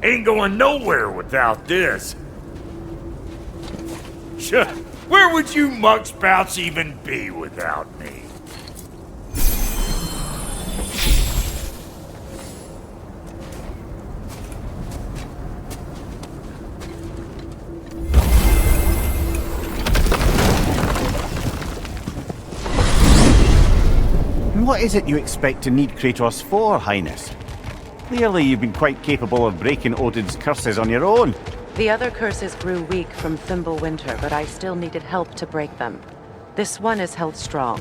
Ain't going nowhere without this. Sure, where would you muckspouts even be without me? And what is it you expect to need Kratos for, Highness? Clearly you've been quite capable of breaking Odin's curses on your own. The other curses grew weak from Fimbulwinter, but I still needed help to break them. This one is held strong.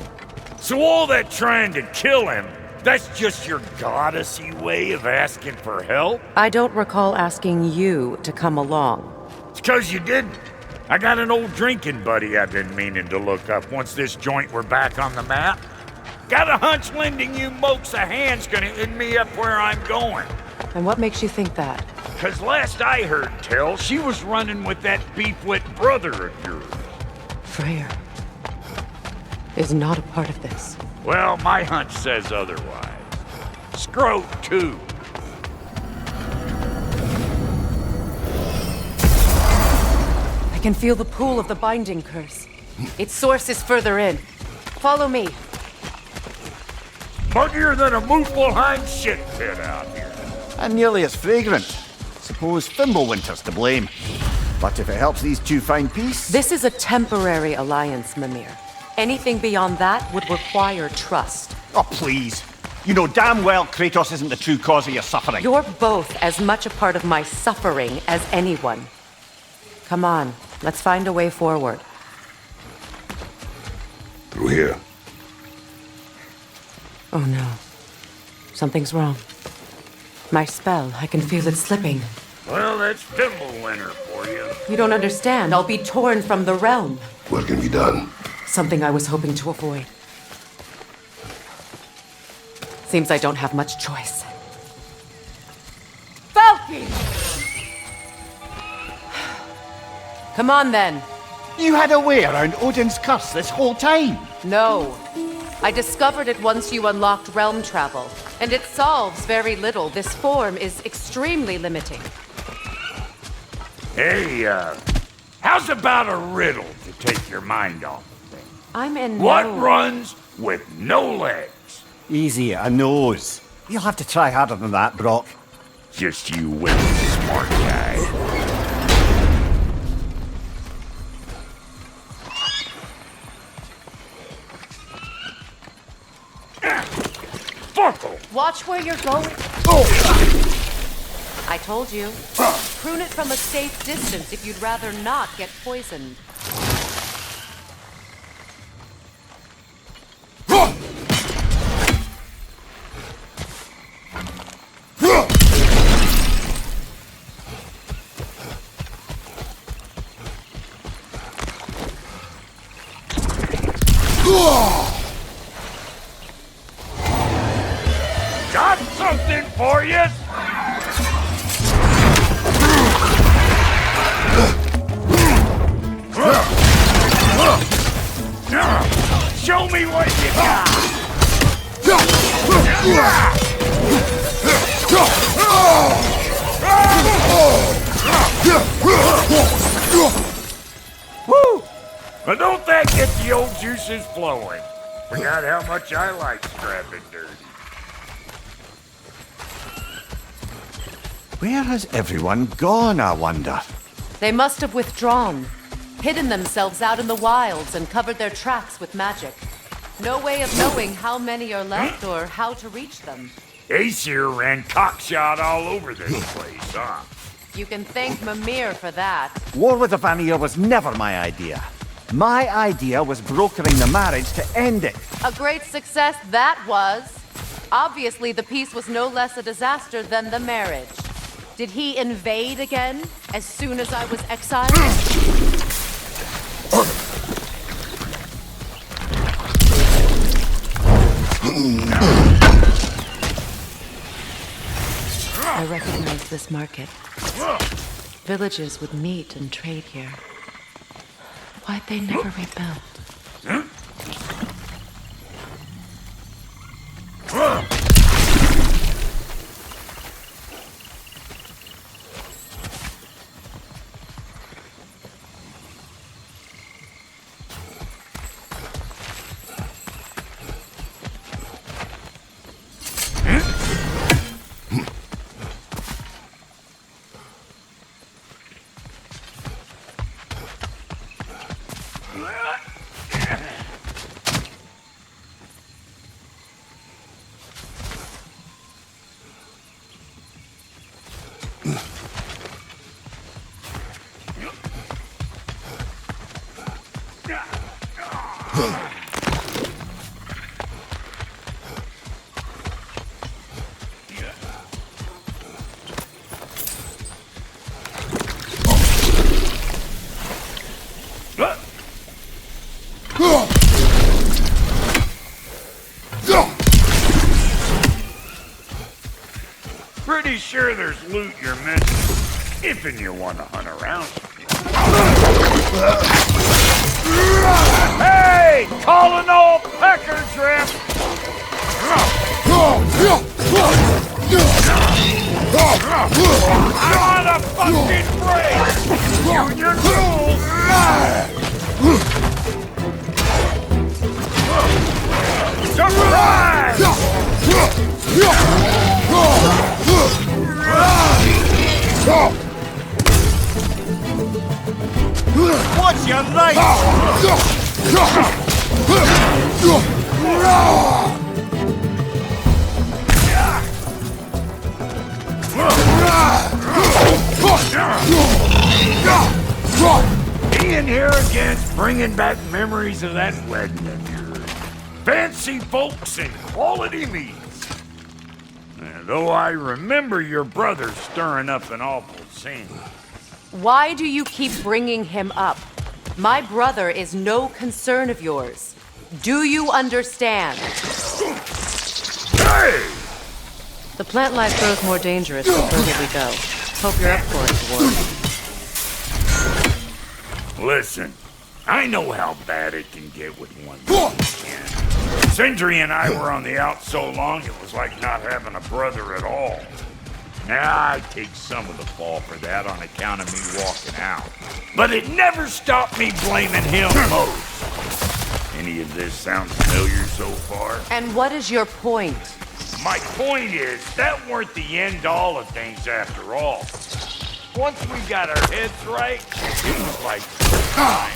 So all that trying to kill him, that's just your goddessy way of asking for help? I don't recall asking you to come along. It's 'cause you didn't. I got an old drinking buddy I've been meaning to look up once this joint were back on the map. Got a hunch lending you mokes a hand's gonna end me up where I'm going. And what makes you think that? 'Cause last I heard tell, she was running with that beefwit brother of yours. Freyr is not a part of this. Well, my hunch says otherwise. Scroat, too. I can feel the pull of the binding curse. Its source is further in. Follow me. Muggier than a Muspelheim shit pit out here. And nearly as fragrant. Suppose Fimbulwinter's to blame. But if it helps these two find peace... This is a temporary alliance, Mimir. Anything beyond that would require trust. Oh, please. You know damn well Kratos isn't the true cause of your suffering. You're both as much a part of my suffering as anyone. Come on, let's find a way forward. Through here. Oh no. Something's wrong. My spell, I can feel it slipping. Well, that's Fimbulwinter for you. You don't understand. I'll be torn from the realm. What can be done? Something I was hoping to avoid. Seems I don't have much choice. Falcon! Come on then. You had a way around Odin's curse this whole time. No. I discovered it once you unlocked realm travel, and it solves very little. This form is extremely limiting. Hey, how's about a riddle to take your mind off of things? I'm in What no... runs with no legs? Easy, a nose. You'll have to try harder than that, Brock. Just you wait, smart guy. Watch where you're going. I told you. Prune it from a safe distance if you'd rather not get poisoned. Got something for you? Show me what you got! Woo! But don't that get the old juices flowing? Forgot how much I like scrapping dirty. Where has everyone gone, I wonder? They must have withdrawn, hidden themselves out in the wilds and covered their tracks with magic. No way of knowing how many are left or how to reach them. Aesir ran cockshot all over this place, huh? You can thank Mimir for that. War with the Vanir was never my idea. My idea was brokering the marriage to end it. A great success that was. Obviously, the peace was no less a disaster than the marriage. Did he invade again, as soon as I was exiled? recognize this market. Villages would meet and trade here. Why'd they never rebuild? Pretty sure there's loot you're missing, if and you want to hunt around. Hey! Calling all pecker drip! I'm on a fucking break! You and your tools! Surprise! What's your right? Being here again's bringing back memories of that wedding of yours. Fancy folks and quality meats. Though I remember your brother stirring up an awful scene. Why do you keep bringing him up? My brother is no concern of yours. Do you understand? Hey! The plant life grows more dangerous the further we go. Hope you're up for it, Ward. Listen, I know how bad it can get with one man. Sindri and I were on the out so long it was like not having a brother at all. Now I take some of the fall for that on account of me walking out. But it never stopped me blaming him most. Any of this sound familiar so far? And what is your point? My point is, that weren't the end all of things after all. Once we got our heads right, it was like time.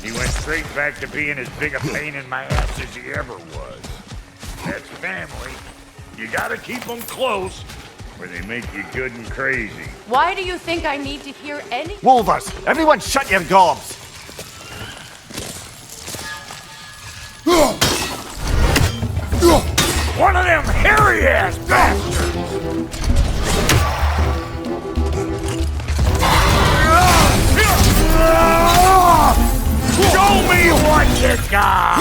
He went straight back to being as big a pain in my ass as he ever was. That's family. You gotta keep them close, or they make you good and crazy. Why do you think I need to hear any— Wolvers, everyone shut your gobs! One of them hairy-ass bastards! Show me what you got!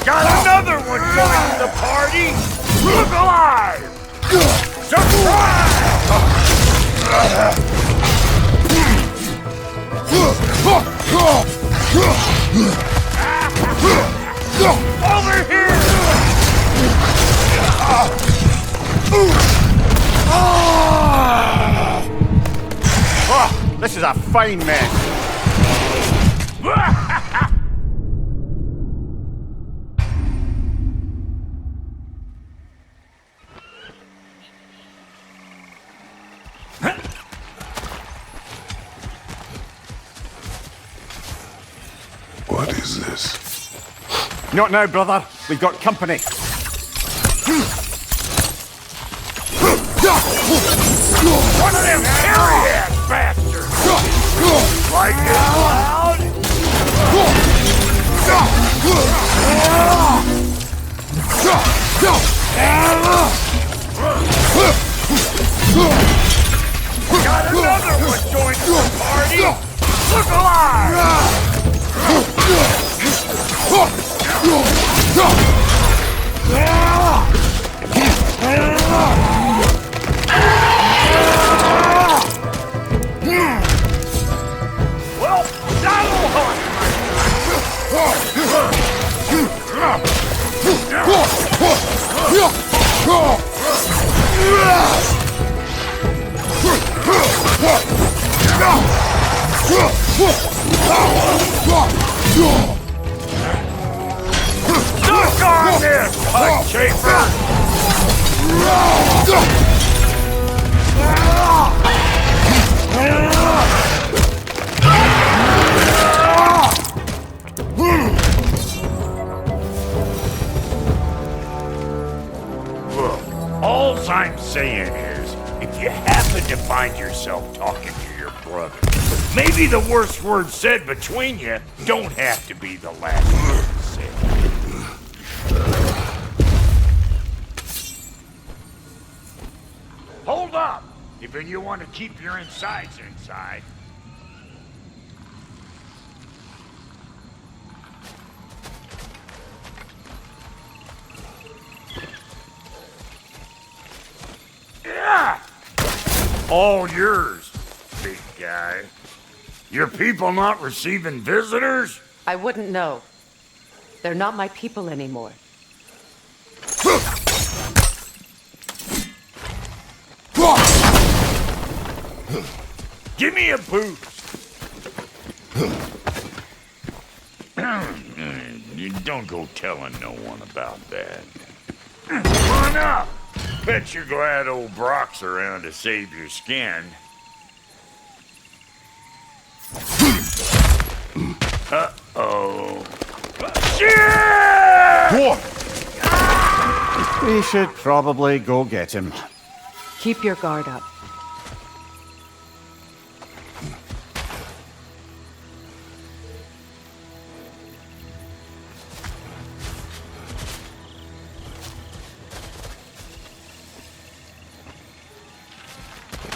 Got another one joining the party! Look alive! Surprise! Over here! Oh, this is a fine mess. What is this? Not now, brother. We've got company. One of them hairy-ass bastards! Like it loud? Got another one joining the party! Look alive! Well, that'll hunt! Duck on this, pug chafer! Look, all I'm saying is, if you happen to find yourself talking to your brother, maybe the worst word said between you don't have to be the last word said. Hold up! If you want to keep your insides inside. Yeah! All yours, big guy. Your people not receiving visitors? I wouldn't know. They're not my people anymore. Give me a boost. You don't go telling no one about that. Come on up. Bet you're glad old Brock's around to save your skin. Uh-oh. Shit! We should probably go get him. Keep your guard up.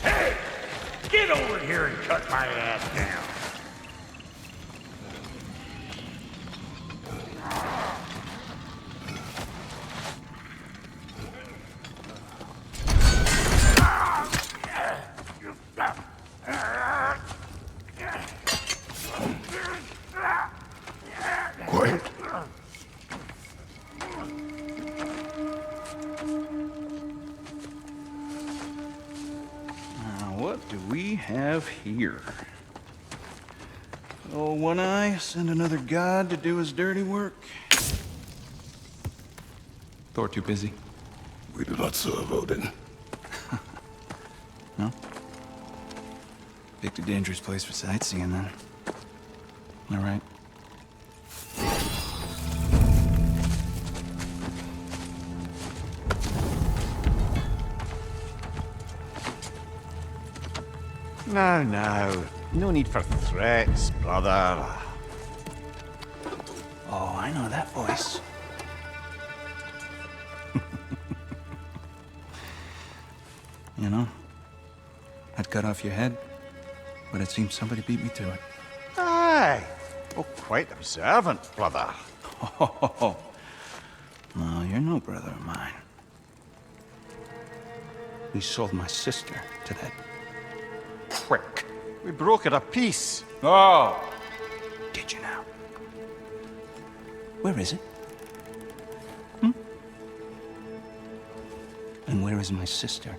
Hey! Get over here and cut my ass down. Quiet. What do we have here? Oh, One Eye, send another god to do his dirty work. Thor too busy? We do not serve Odin. No? Picked a dangerous place for sightseeing, then. All right. Now. No need for threats, brother. Oh, I know that voice. You know, I'd cut off your head, but it seems somebody beat me to it. Aye. Oh, quite observant, brother. Oh, no, you're no brother of mine. We sold my sister to that prick. We brokered a peace. Oh! Did you now? Where is it? And where is my sister?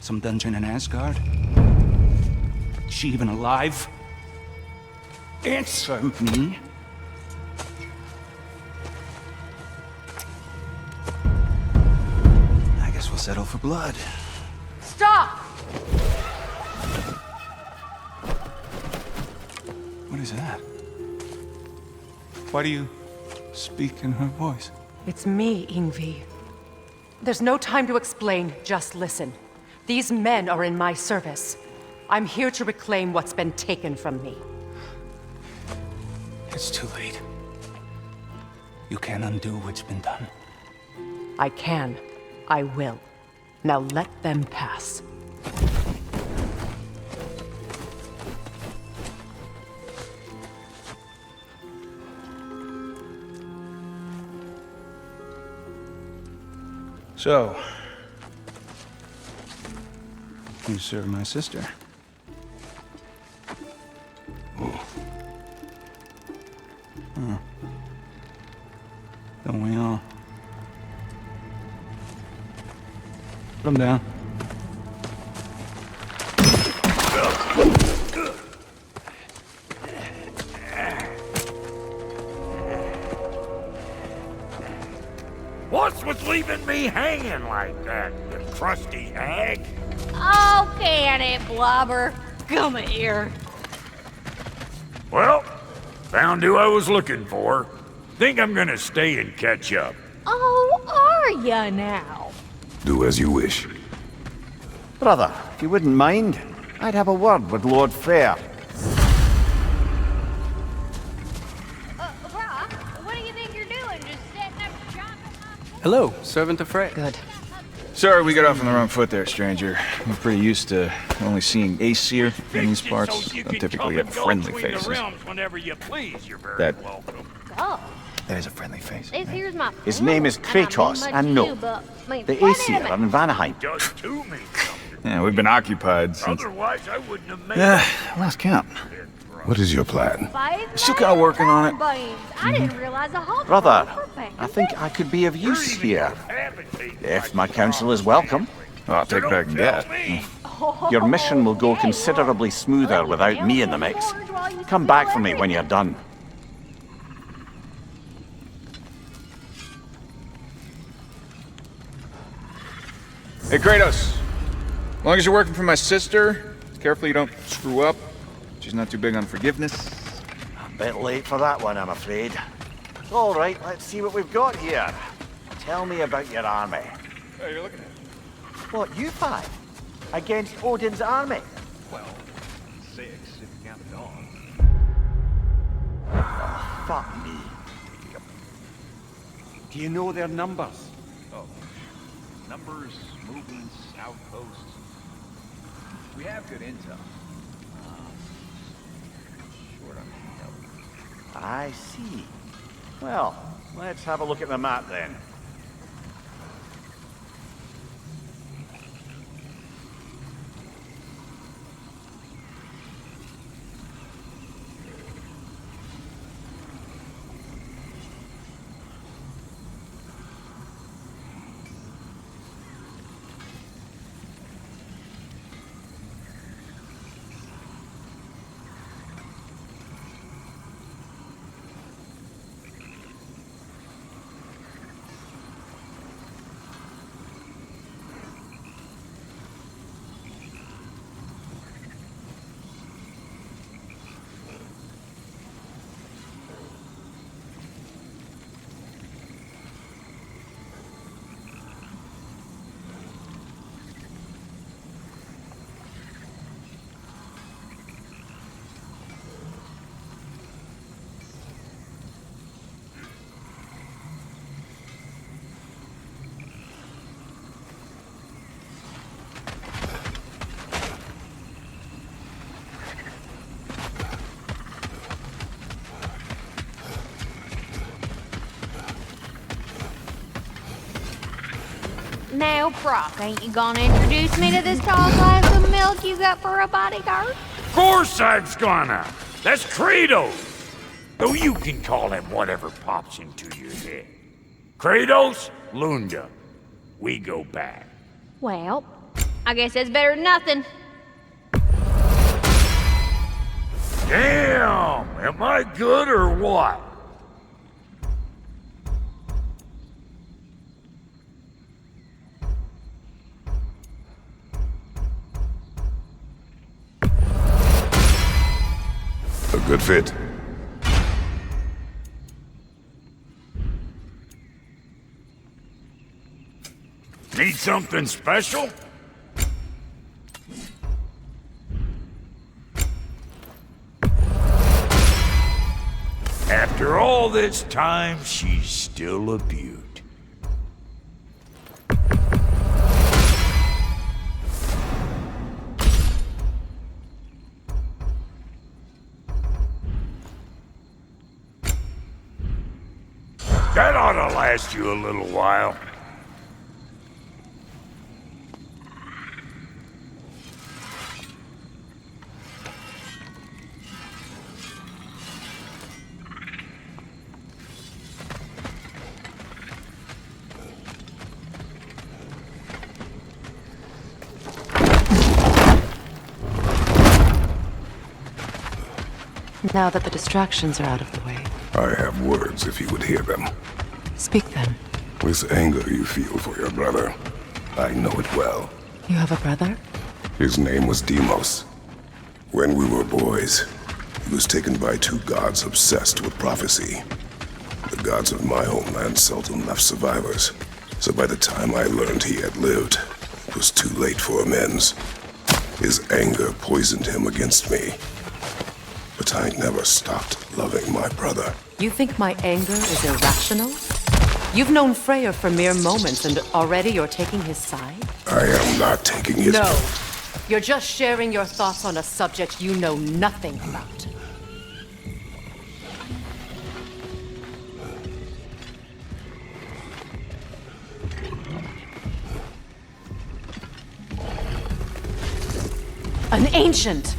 Some dungeon in Asgard? Is she even alive? Answer me! I guess we'll settle for blood. Stop! What is that? Why do you speak in her voice? It's me, Ingvi. There's no time to explain, just listen. These men are in my service. I'm here to reclaim what's been taken from me. It's too late. You can't undo what's been done. I can. I will. Now let them pass. So, you serve my sister. Huh. Don't we all? Put him down. What's with leaving me hanging like that, you crusty hag? Oh, can it, Blobber? Come here. Well, found who I was looking for. Think I'm gonna stay and catch up. Oh, are ya now? Do as you wish. Brother, if you wouldn't mind, I'd have a word with Lord Freyr. Brock, what do you think you're doing? Just setting up shop at my... Hello, servant of Frey. Good. Sorry we got off on the wrong foot there, stranger. I'm pretty used to only seeing Aesir in these parts. Don't typically get friendly faces. Whenever you please, you're very That- welcome. Oh, There's a friendly face. this here's my... His name is Kratos, and no, the Aesir are in Vanaheim. Does to me something. Yeah, we've been occupied since... Otherwise, I wouldn't have made Last count. What is your plan? Still kinda working on it. I didn't realize the whole... Brother, I think I could be of use here. If my counsel is welcome. Well, I'll take what I can get. Your mission will go considerably smoother without me in the mix. Come back for me when you're done. Hey, Kratos. As long as you're working for my sister, carefully you don't screw up. She's not too big on forgiveness. A bit late for that one, I'm afraid. All right, let's see what we've got here. Tell me about your army. Hey, you're looking at What, you five? Against Odin's army? 6 if you count the dog. Fuck me. Do you know their numbers? Oh. Numbers, movements, outposts. We have good intel. Short on help. I see. Well, let's have a look at the map then. Now, Brock, ain't you gonna introduce me to this tall glass of milk you got for a bodyguard? Of course I've gonna. That's Kratos. Though you can call him whatever pops into your head. Kratos, Lunda. We go back. Well, I guess that's better than nothing. Damn! Am I good or what? A good fit. Need something special? After all this time, she's still a beaut. That ought to last you a little while. Now that the distractions are out of the way, I have words if you would hear them. speak then. This anger you feel for your brother, I know it well. You have a brother? His name was Deimos. When we were boys, he was taken by two gods obsessed with prophecy. The gods of my homeland seldom left survivors, so by the time I learned he had lived, it was too late for amends. His anger poisoned him against me. But I never stopped loving my brother. You think my anger is irrational? You've known Freyr for mere moments, and already you're taking his side? I am not taking his... No. You're just sharing your thoughts on a subject you know nothing about. An ancient!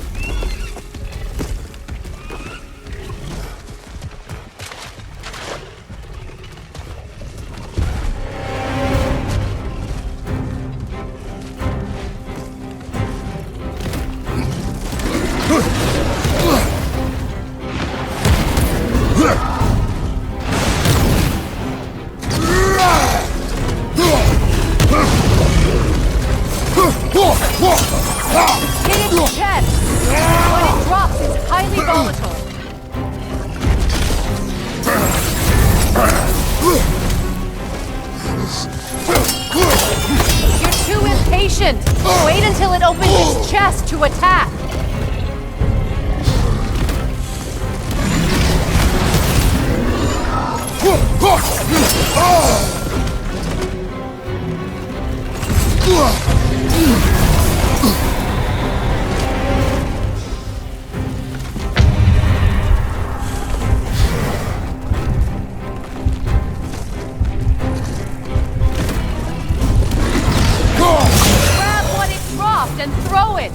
Hit its chest! When it drops, it's highly volatile. You're too impatient! Wait until it opens its chest to attack! Grab what it dropped and throw it!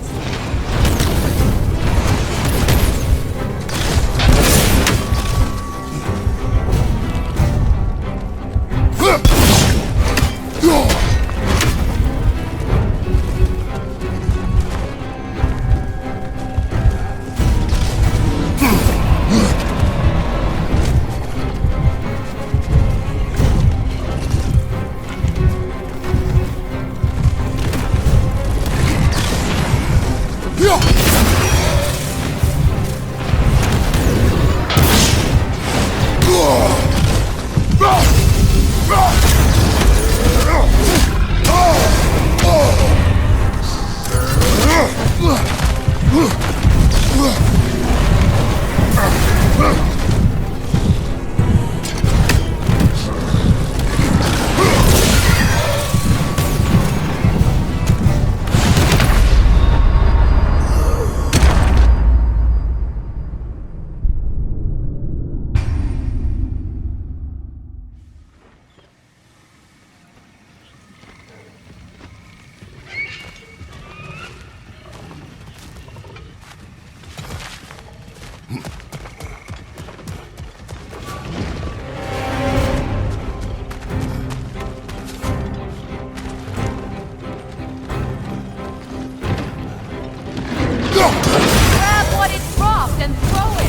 Grab what it dropped and throw it!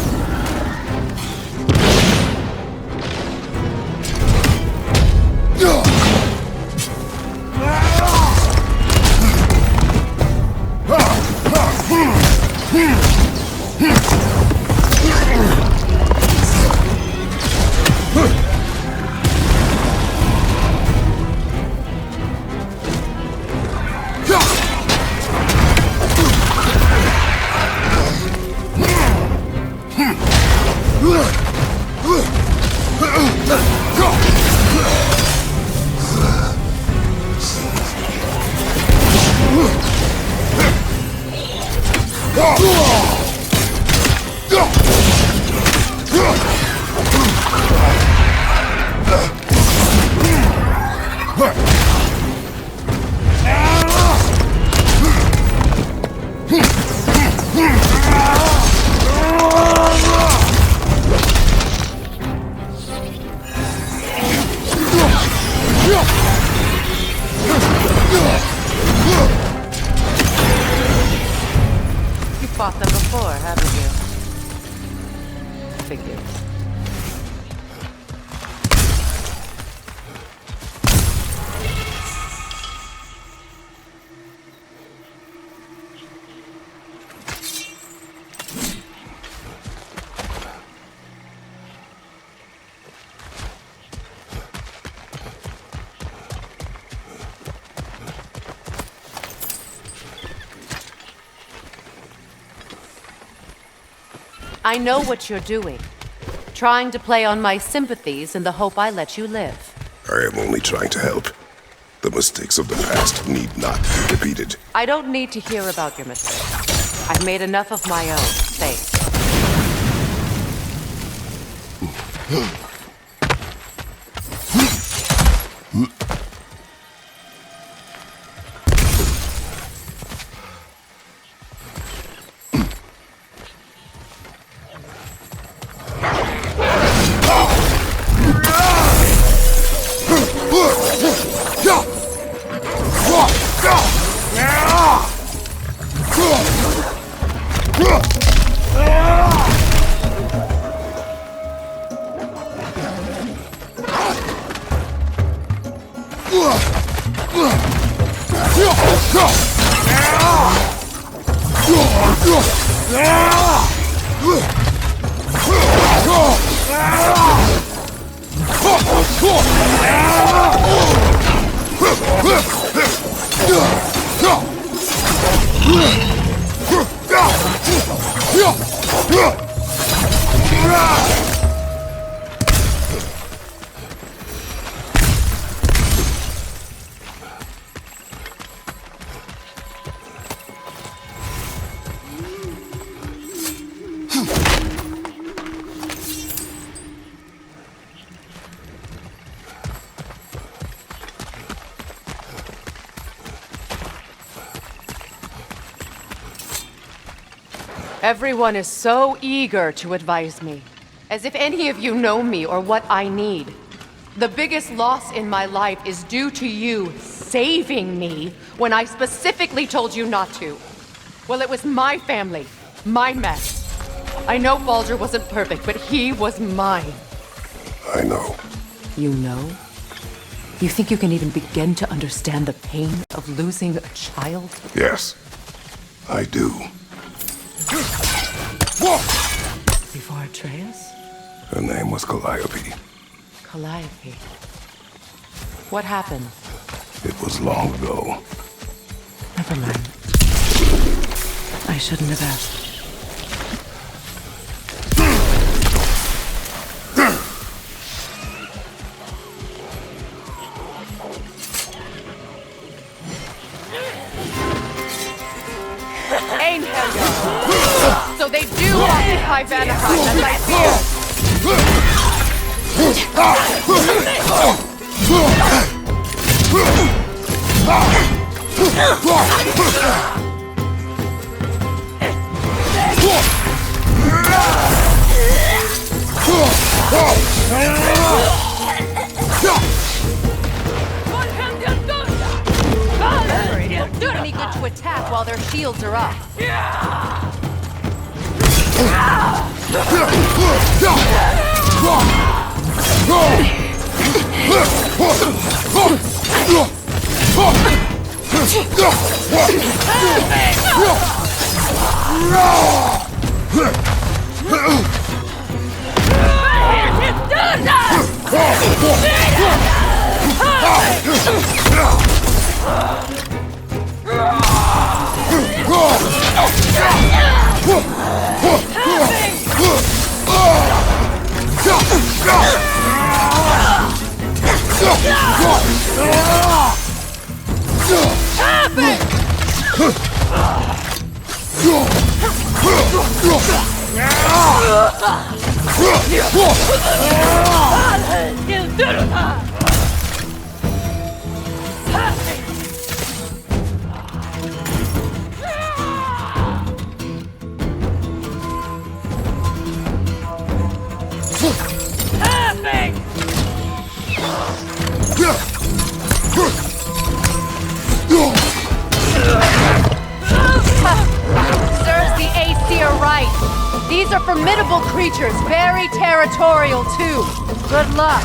You fought them before, haven't you? I know what you're doing. Trying to play on my sympathies in the hope I let you live. I am only trying to help. The mistakes of the past need not be repeated. I don't need to hear about your mistakes. I've made enough of my own. Thanks. Everyone is so eager to advise me, as if any of you know me or what I need. The biggest loss in my life is due to you saving me when I specifically told you not to. Well, it was my family, my mess. I know Baldur wasn't perfect, but he was mine. I know. You know? You think you can even begin to understand the pain of losing a child? Yes, I do. Before Atreus? Her name was Calliope. Calliope. What happened? It was long ago. Never mind. I shouldn't have asked. So they do occupy Vanaheim, as I feared. Any good to attack while their shields are up. These are formidable creatures, very territorial too. Good luck.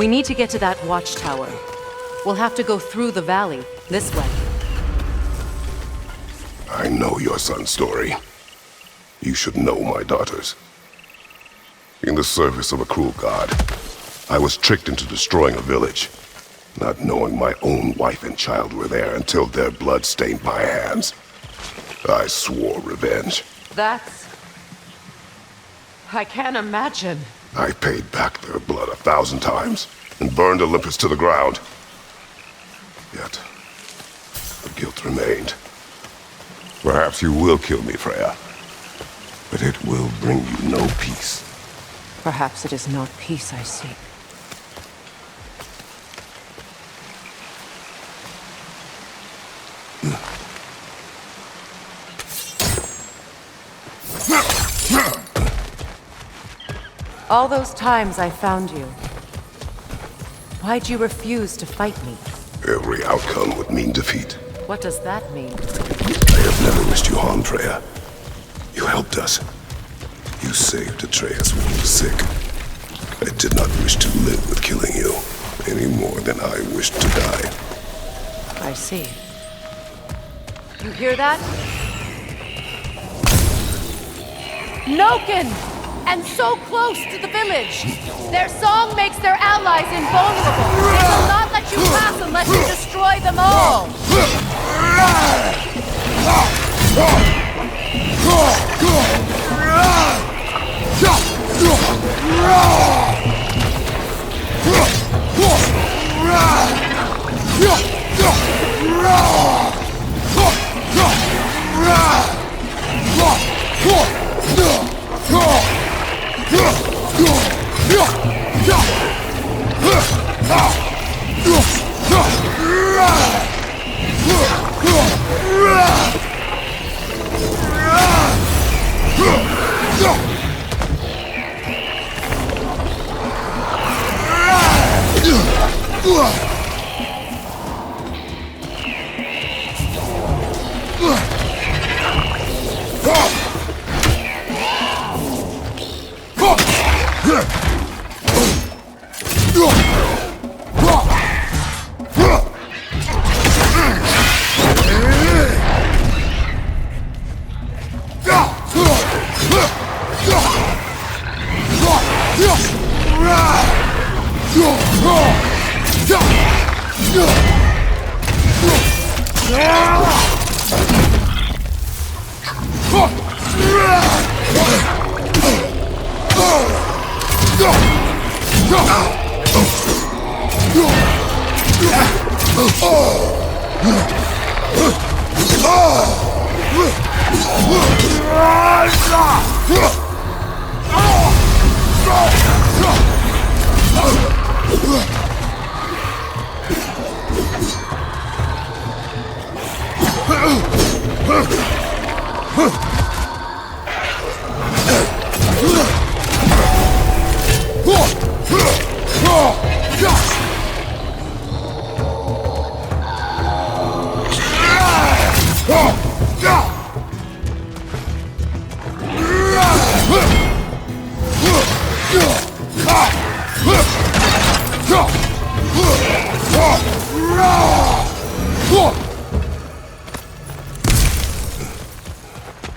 We need to get to that watchtower. We'll have to go through the valley, this way. I know your son's story. You should know my daughter's. In the service of a cruel god, I was tricked into destroying a village, not knowing my own wife and child were there until their blood stained my hands. I swore revenge. I can't imagine. I paid back their blood 1,000 times and burned Olympus to the ground. Yet, the guilt remained. Perhaps you will kill me, Freya, but it will bring you no peace. Perhaps it is not peace I seek. All those times I found you, why'd you refuse to fight me? Every outcome would mean defeat. What does that mean? I have never wished you harm, Freya. You helped us. You saved Atreus when he was sick. I did not wish to live with killing you, any more than I wished to die. I see. You hear that? Noken! And so close to the village! Their song makes their allies invulnerable! They will not let you pass unless you destroy them all!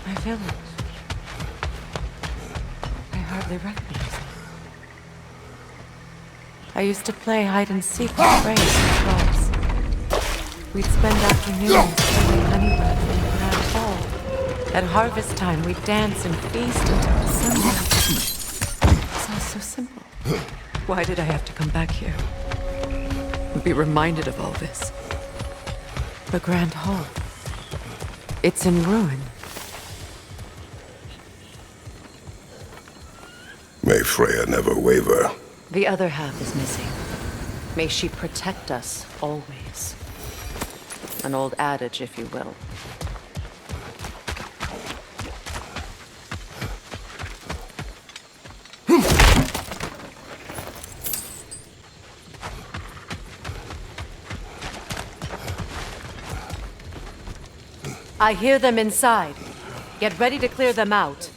My village. I hardly recognize it. I used to play hide and seek with Ray and trolls. We'd spend afternoons pulling honey bread from the grand hall. At harvest time, we'd dance and feast until the sun set. It's all so simple. Why did I have to come back here? And be reminded of all this? The grand hall. It's in ruin. May Freya never waver. The other half is missing. May she protect us always. An old adage, if you will. I hear them inside. Get ready to clear them out.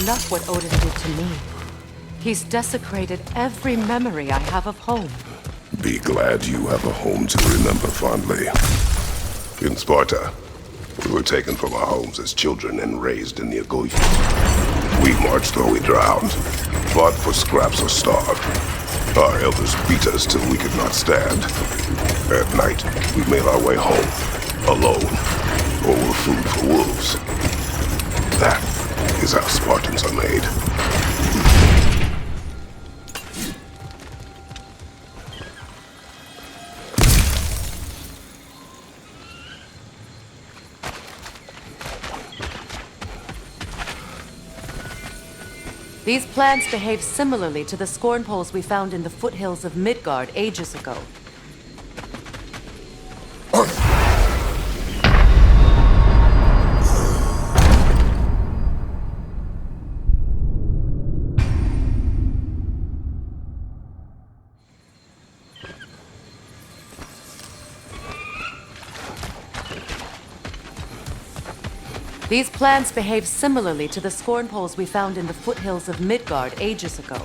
Enough what Odin did to me. He's desecrated every memory I have of home. Be glad you have a home to remember fondly. In Sparta, we were taken from our homes as children and raised in the Agoge. We marched or we drowned, fought for scraps or starved. Our elders beat us till we could not stand. At night, we made our way home, alone, or were food for wolves. That is how Spartans are made. These plants behave similarly to the scorn poles we found in the foothills of Midgard ages ago. These plants behave similarly to the scorn poles we found in the foothills of Midgard ages ago.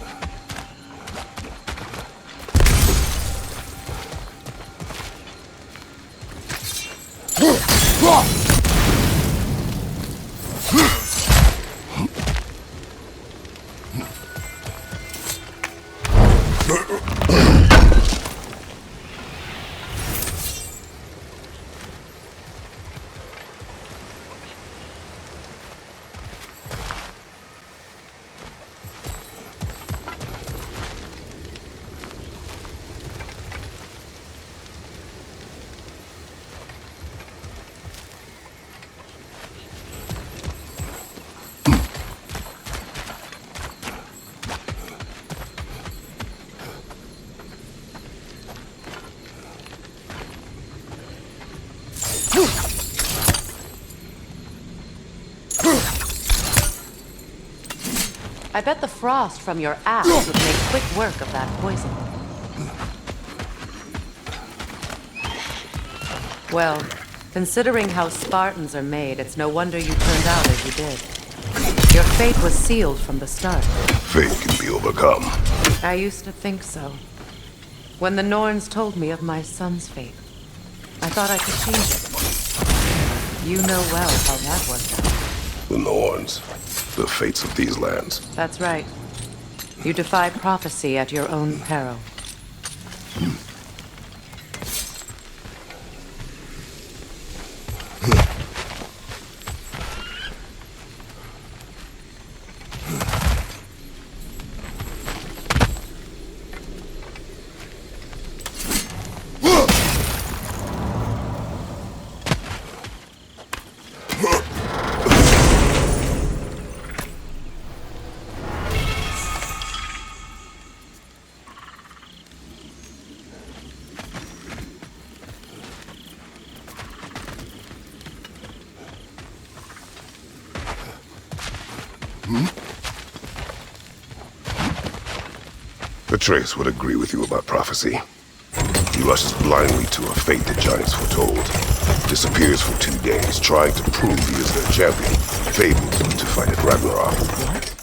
I bet the frost from your axe would make quick work of that poison. Well, considering how Spartans are made, it's no wonder you turned out as you did. Your fate was sealed from the start. Fate can be overcome. I used to think so. When the Norns told me of my son's fate, I thought I could change it. You know well how that worked out. The Norns. The fates of these lands. That's right. You defied prophecy at your own peril. Atreus would agree with you about prophecy. He rushes blindly to a fate the giants foretold. Disappears for 2 days, trying to prove he is their champion. Fables to fight at Ragnarok. What?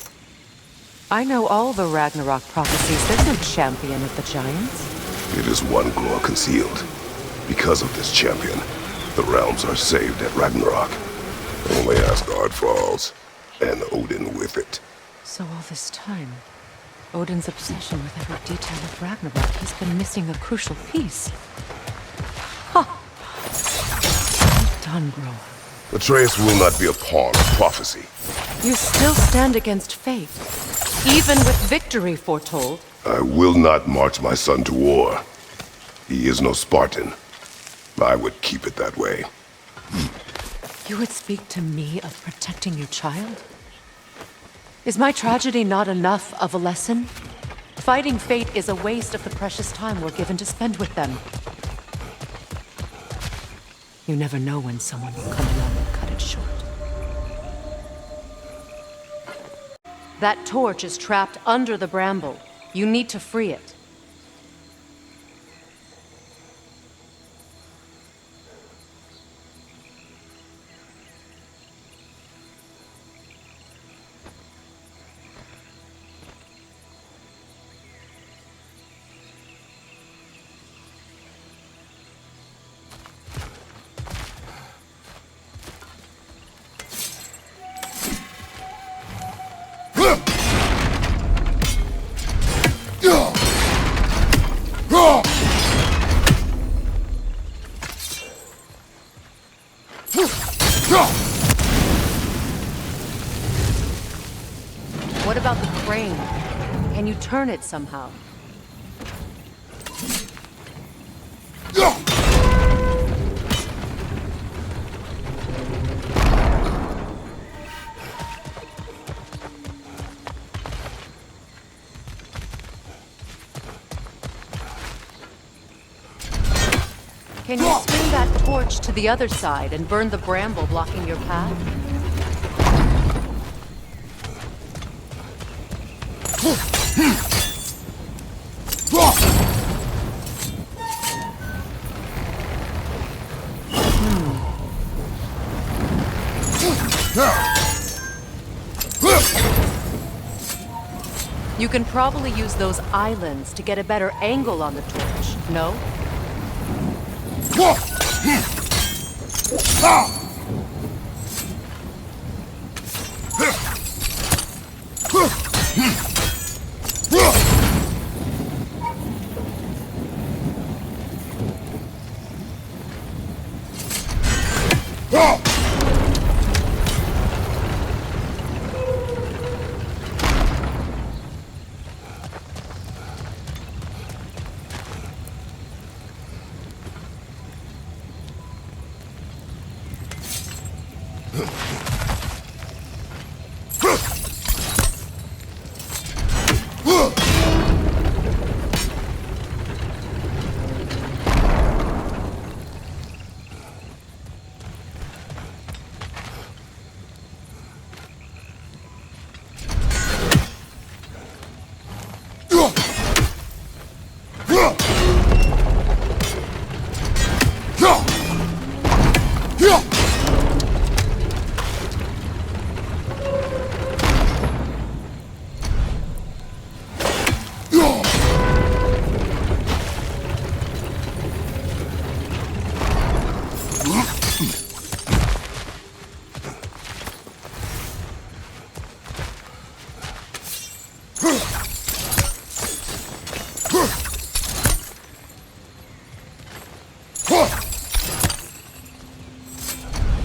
I know all the Ragnarok prophecies. There's no champion of the giants. It is one glow concealed. Because of this champion, the realms are saved at Ragnarok. Only Asgard falls, and Odin with it. So all this time, Odin's obsession with every detail of Ragnarok, he's been missing a crucial piece. Ha! Well done, bro. Atreus will not be a pawn of prophecy. You still stand against fate, even with victory foretold. I will not march my son to war. He is no Spartan. I would keep it that way. You would speak to me of protecting your child? Is my tragedy not enough of a lesson? Fighting fate is a waste of the precious time we're given to spend with them. You never know when someone will come along and cut it short. That torch is trapped under the bramble. You need to free it. What about the crane? Can you turn it somehow? Can you swing that torch to the other side and burn the bramble blocking your path? You can probably use those islands to get a better angle on the torch, no?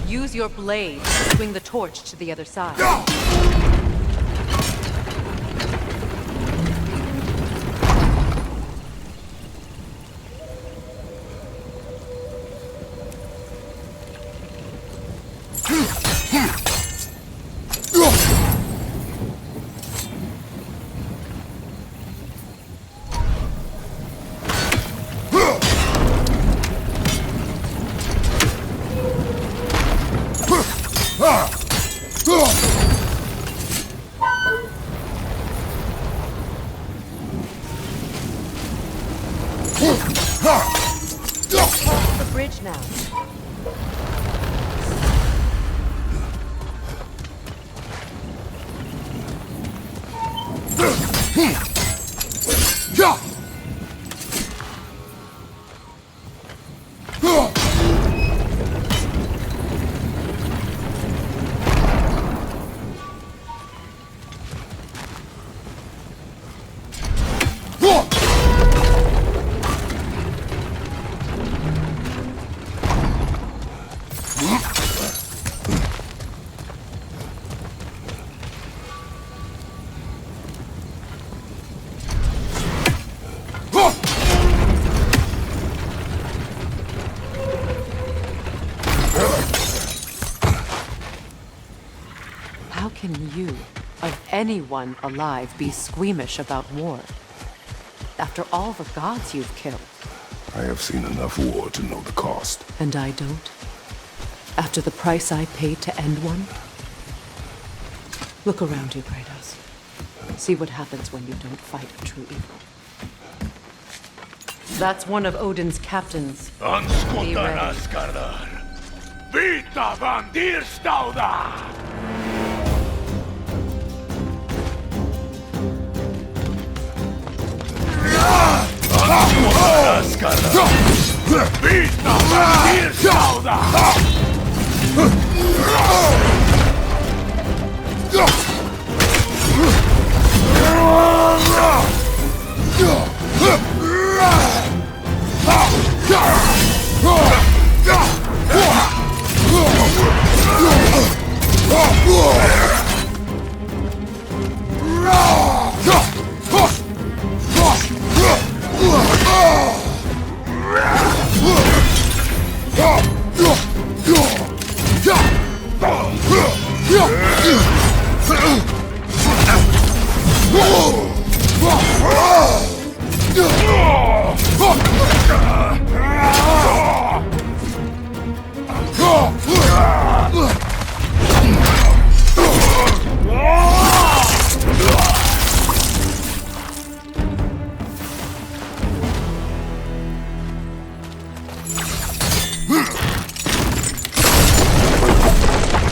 use your blade to swing the torch to the other side. Cross the bridge now. How can you, of anyone alive, be squeamish about war? After all the gods you've killed. I have seen enough war to know the cost. And I don't? After the price I paid to end one? Look around you, Kratos. See what happens when you don't fight a true evil. That's one of Odin's captains. Anskutan Asgardar. Vita van dir stauda! Vita van dir stauda!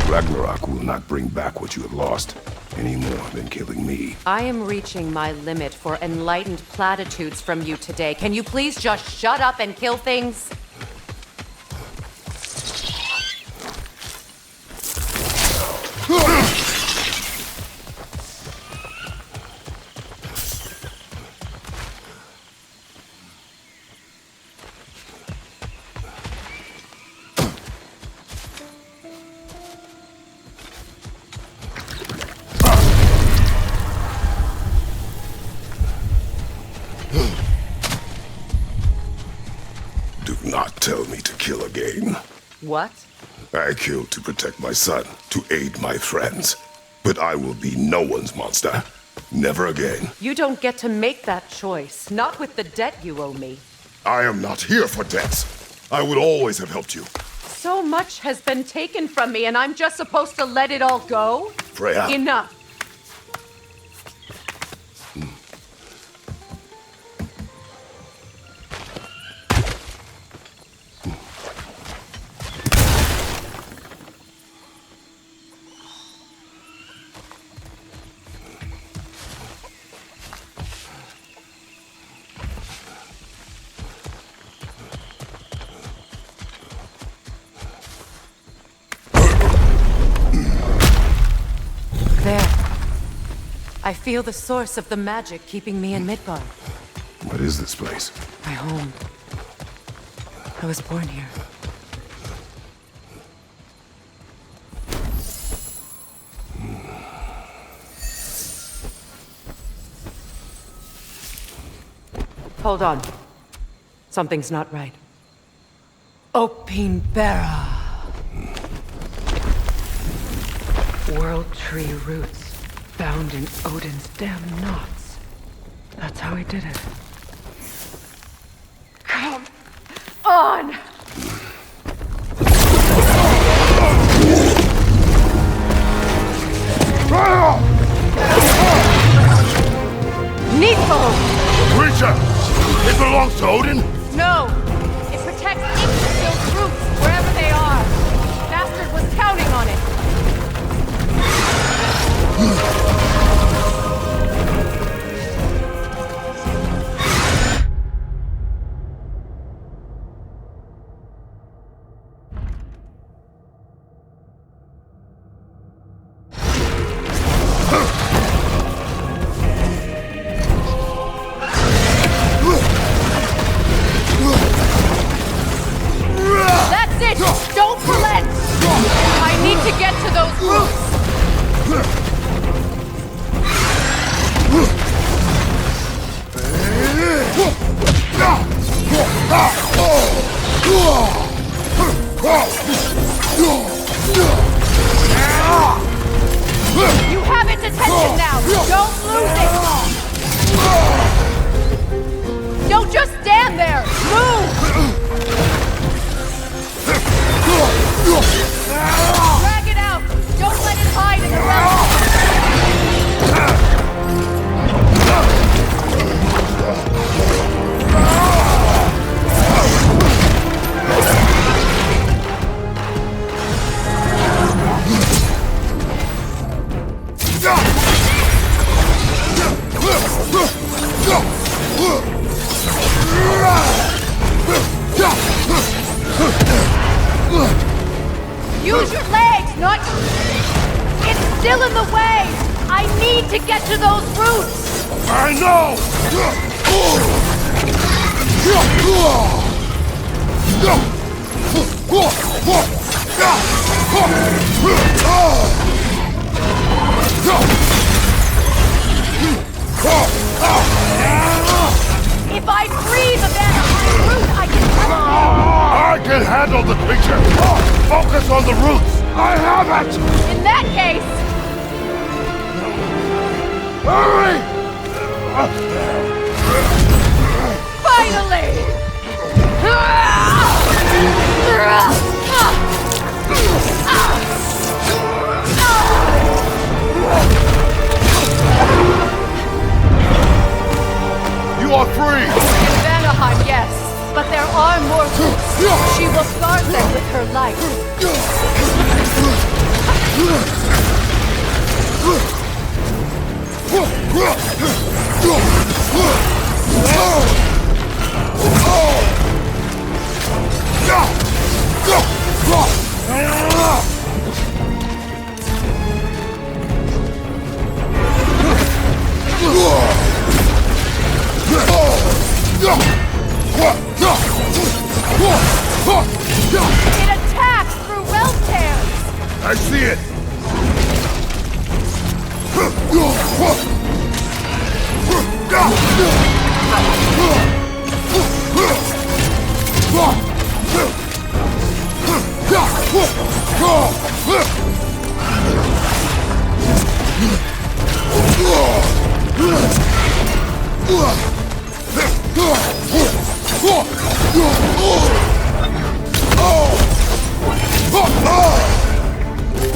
Ragnarok will not bring back what you have lost, any more than killing me. I am reaching my limit for enlightened platitudes from you today. Can you please just shut up and kill things? Do not tell me to kill again. What? I killed to protect my son, to aid my friends. But I will be no one's monster. Never again. You don't get to make that choice. Not with the debt you owe me. I am not here for debts. I would always have helped you. So much has been taken from me, and I'm just supposed to let it all go? Freya. Enough. There. I feel the source of the magic keeping me in Midgard. What is this place? My home. I was born here. Hold on. Something's not right. Opinbera. World tree roots found in Odin's damn knots. That's how he did it. Come on! Needful! Creature! It belongs to Odin? No! It protects Yggdrasil's roots, wherever they are. Bastard was counting on it. Don't relent! I need to get to those roots! You have its attention now! Don't lose it! Don't just stand there! Move! Drag it out! Don't let it hide in the realm! Use your legs, not... It's still in the way! I need to get to those roots! I know! If I breathe a behind root, I can... I can handle the creature! Focus on the roots! I have it! In that case... Hurry! Finally! You are free! In Vanaheim, yes. But there are more roots. She will guard them with her light. It attacks through realm tears! I see it!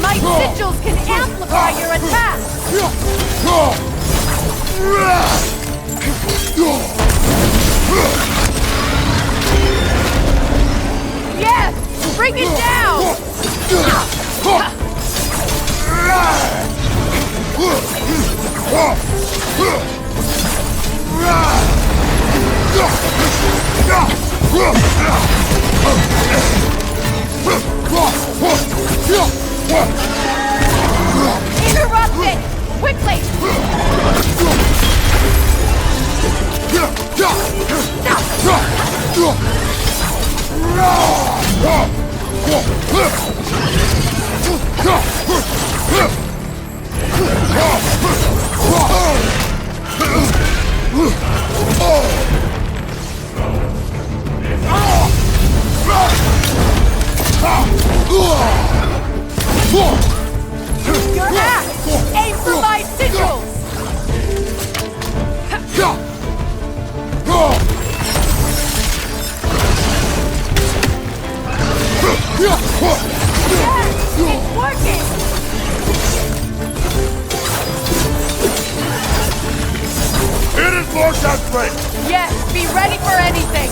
My sigils can amplify your attacks! Yes! Bring it down! Interrupt it! Quickly! Your axe! Aim for my sigils! Yes! It's working! It is more desperate! Yes, be ready for anything!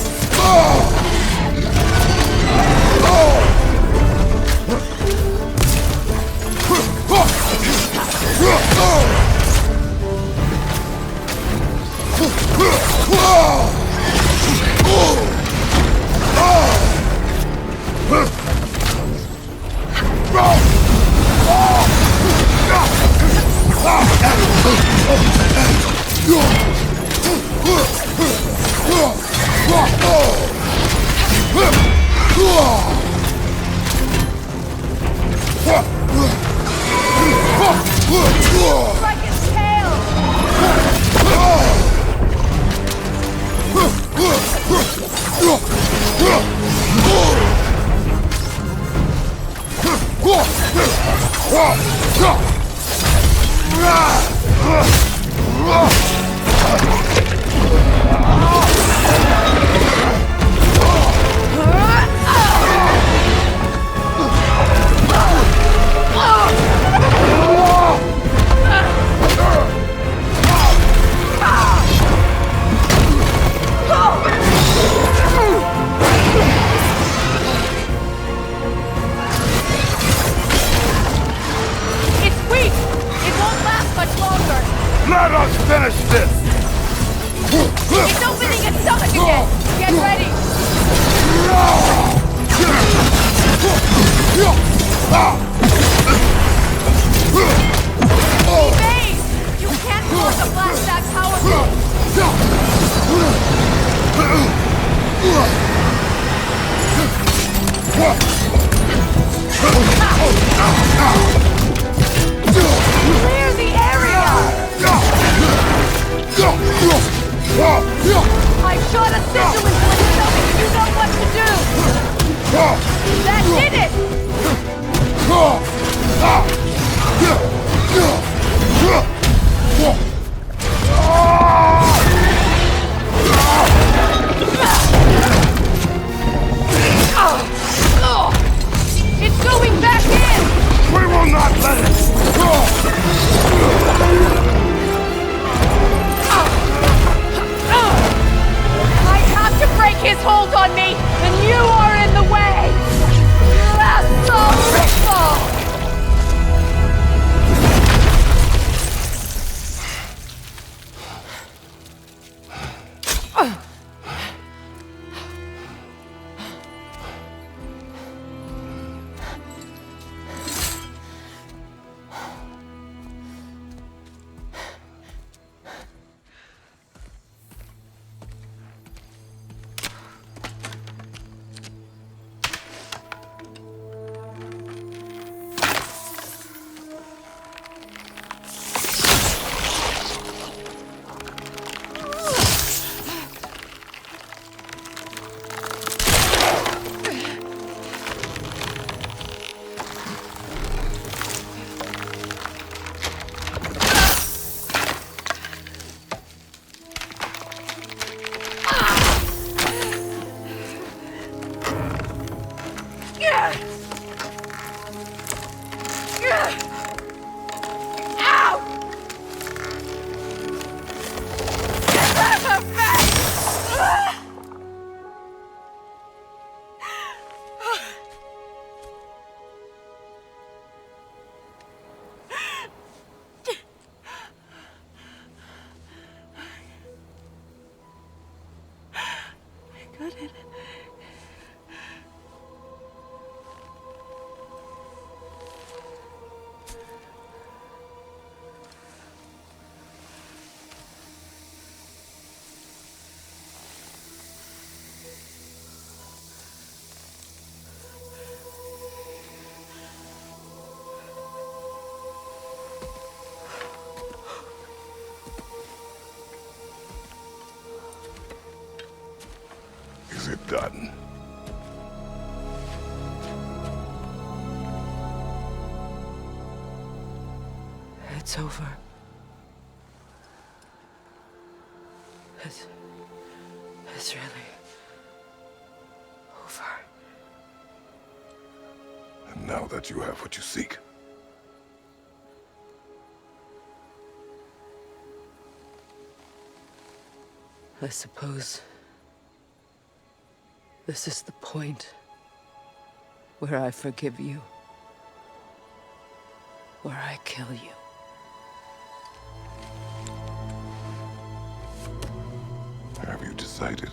Strike his tail! It's weak! It won't last much longer! Let us finish this! It's opening its stomach again! Get ready! Evade! You can't block a blast that powerful! Clear the area! I shot a sigil into its stomach and you know what to do! That did it! It's going back in! We will not let it! I have to break his hold on me, and you are in the way! That's so ritual! Is it done? It's over. It's really over. And now that you have what you seek, I suppose this is the point where I forgive you, where I kill you. have you decided?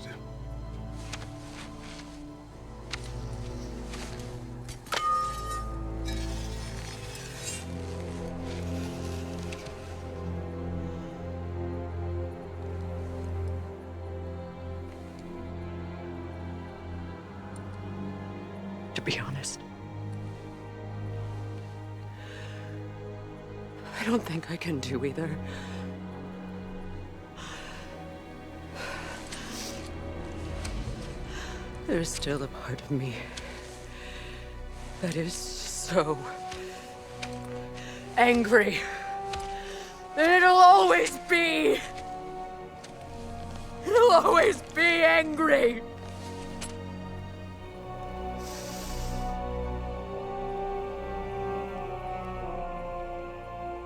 To be honest, I don't think I can do either. There's still a part of me that is so angry. And it'll always be. It'll always be angry.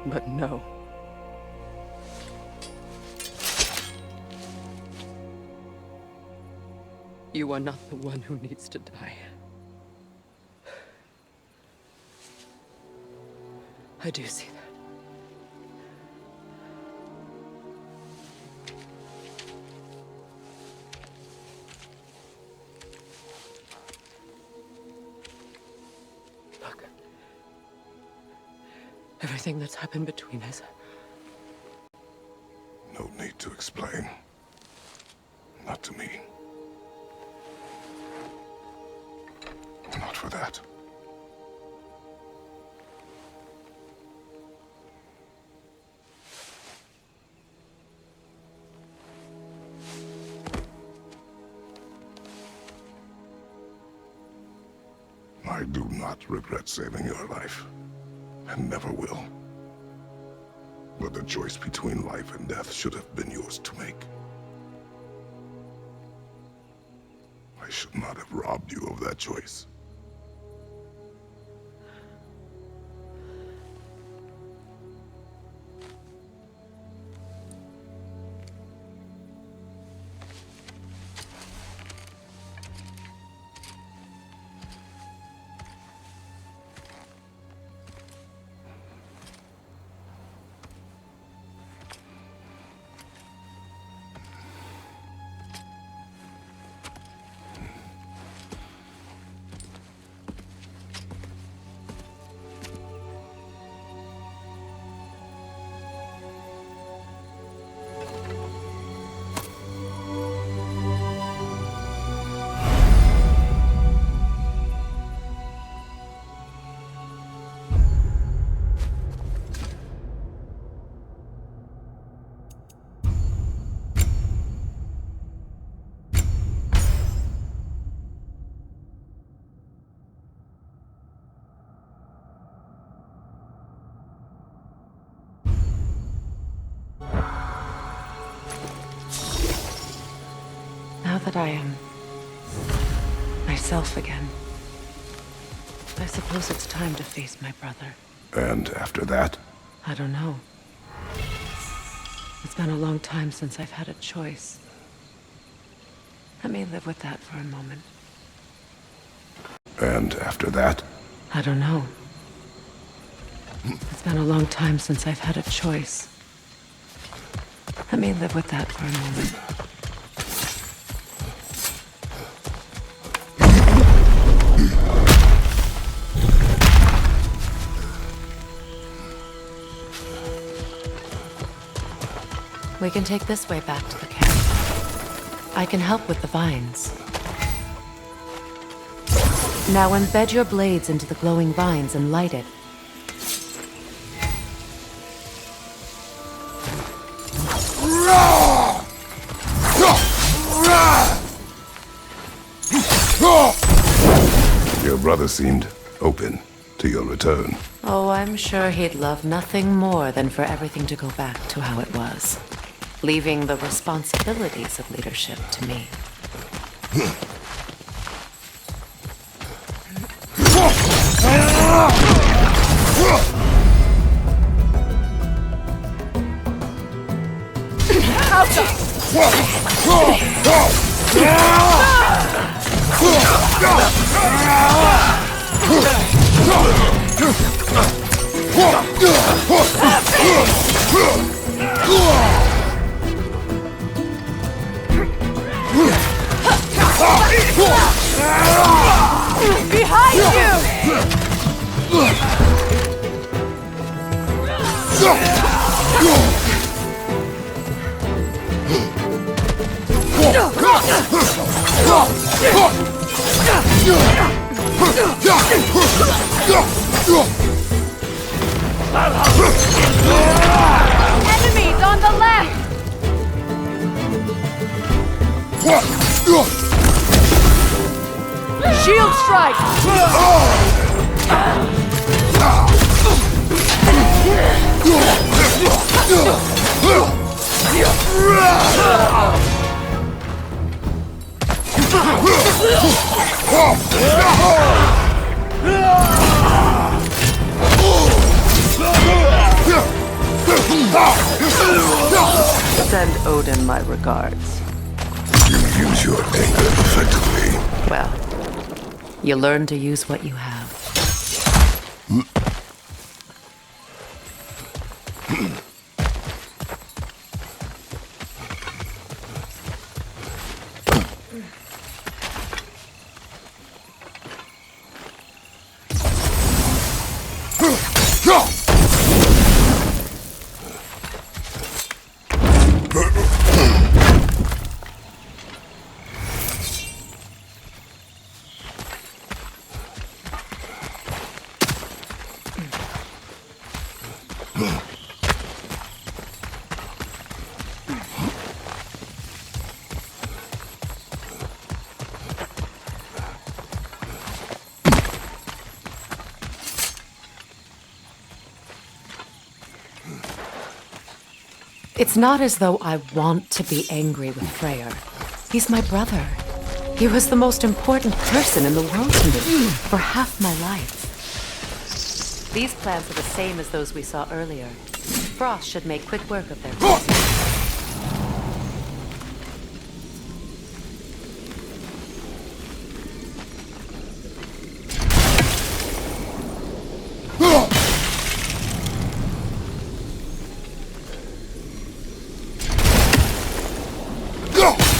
But no. You are not the one who needs to die. I do see that. Look. Everything that's happened between us. No need to explain. Not to me. Not for that. I do not regret saving your life, and never will. But the choice between life and death should have been yours to make. I should not have robbed you of that choice. Now that I am myself again, I suppose it's time to face my brother. And after that? I don't know. It's been a long time since I've had a choice. Let me live with that for a moment. And after that? I don't know. It's been a long time since I've had a choice. Let me live with that for a moment. We can take this way back to the camp. I can help with the vines. Now embed your blades into the glowing vines and light it. Your brother seemed open. to your return. Oh, I'm sure he'd love nothing more than for everything to go back to how it was, leaving the responsibilities of leadership to me. Behind you! Enemies on the left! Shield strike! Send Odin my regards. You use your anger effectively. Well, you learn to use what you have. It's not as though I want to be angry with Freyr. He's my brother. He was the most important person in the world to me for half my life. These plans are the same as those we saw earlier. Frost should make quick work of their plans.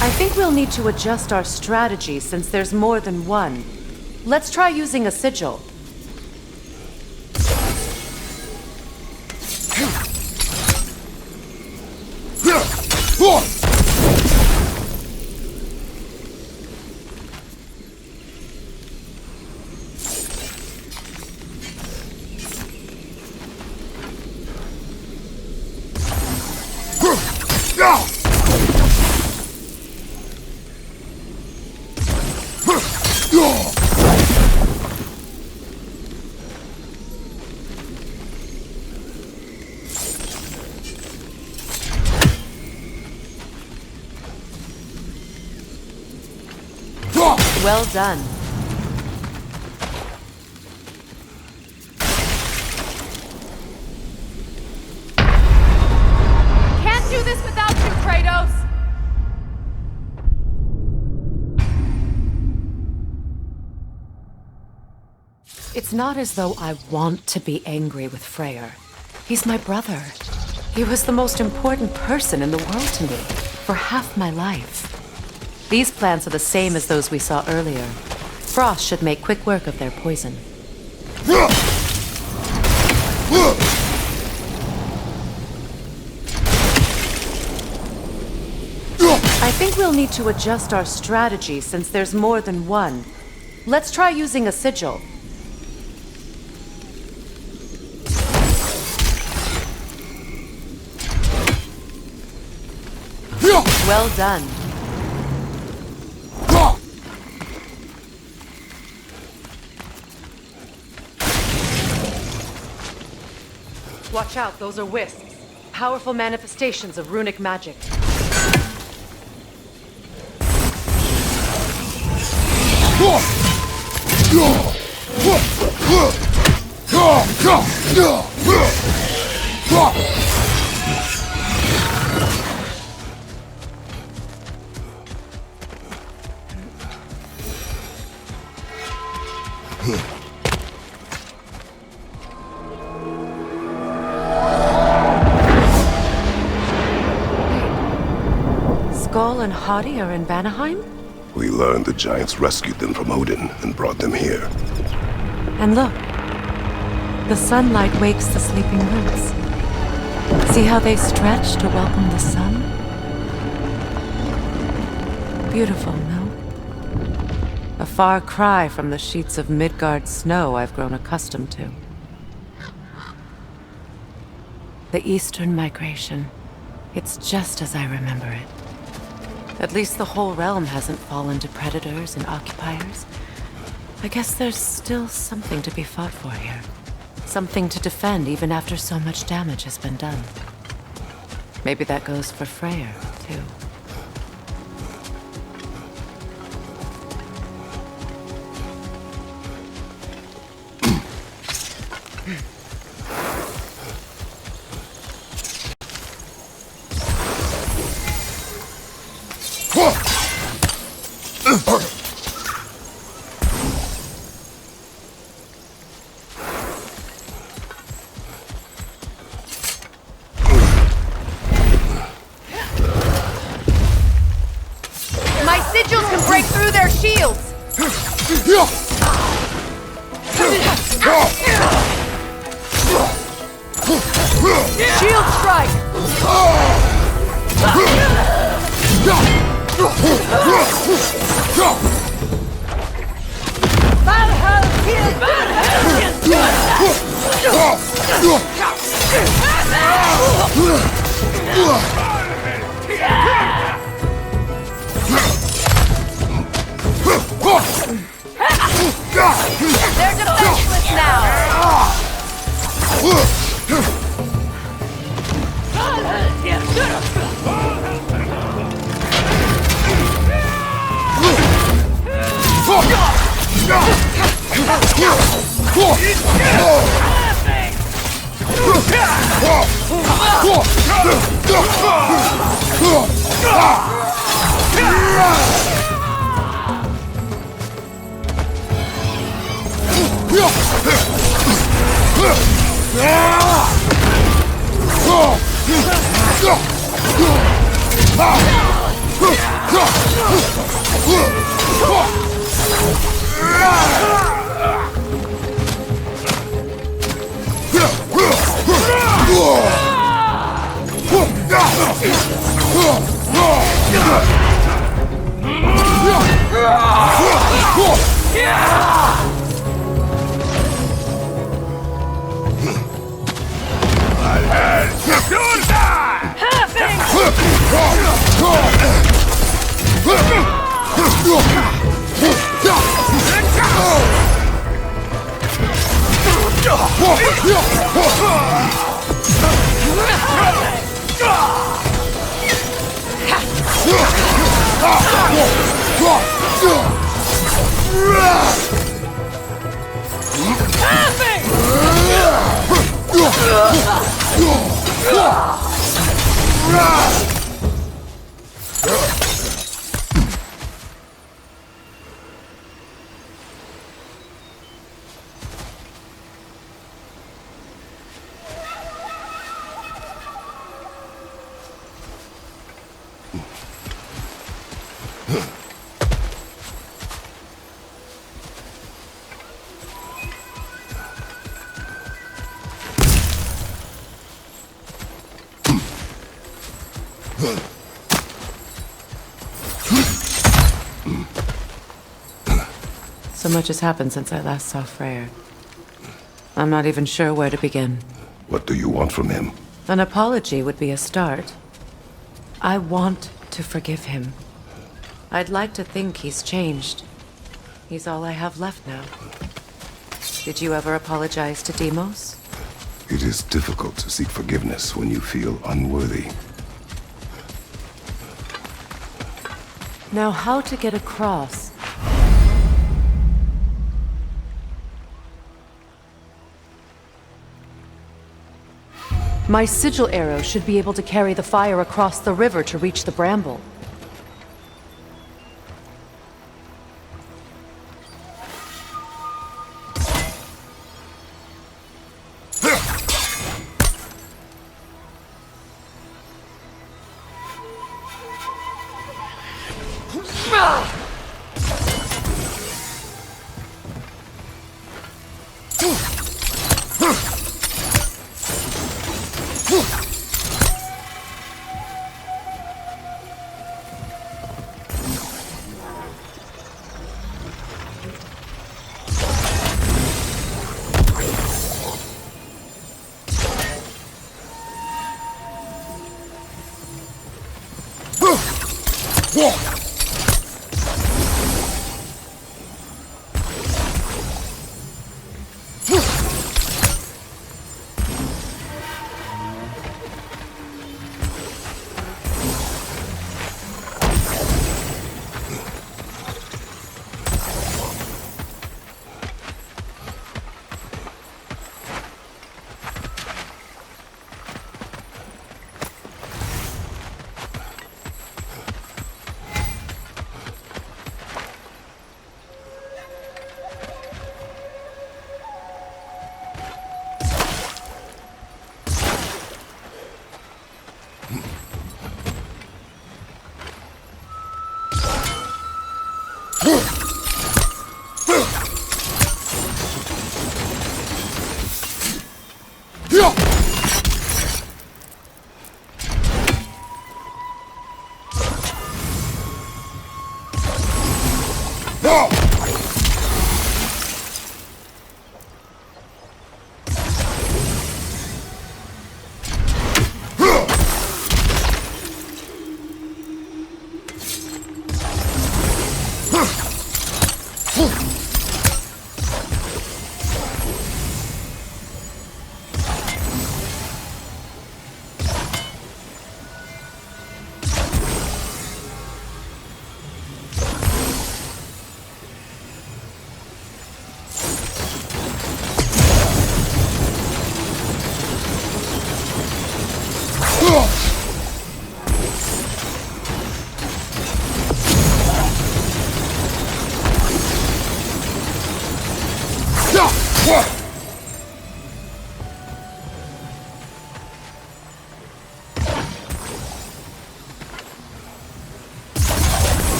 I think we'll need to adjust our strategy since there's more than one. Let's try using a sigil. Well done. Can't do this without you, Kratos! It's not as though I want to be angry with Freyr. He's my brother. He was the most important person in the world to me for half my life. These plants are the same as those we saw earlier. Frost should make quick work of their poison. I think we'll need to adjust our strategy since there's more than one. Let's try using a sigil. Well done. Watch out, those are wisps. Powerful manifestations of runic magic. Skull and Hadi are in Vanaheim? We learned the giants rescued them from Odin and brought them here. And look. The sunlight wakes the sleeping roots. See how they stretch to welcome the sun? Beautiful, no? A far cry from the sheets of Midgard snow I've grown accustomed to. The Eastern Migration. It's just as I remember it. At least the whole realm hasn't fallen to predators and occupiers. I guess there's still something to be fought for here. Something to defend even after so much damage has been done. Maybe that goes for Freyr, too. They're defenseless now! So much has happened since I last saw Freyr. I'm not even sure where to begin. What do you want from him? An apology would be a start. I want to forgive him. I'd like to think he's changed. He's all I have left now. Did you ever apologize to Deimos? It is difficult to seek forgiveness when you feel unworthy. Now, how to get across? My sigil arrow should be able to carry the fire across the river to reach the bramble.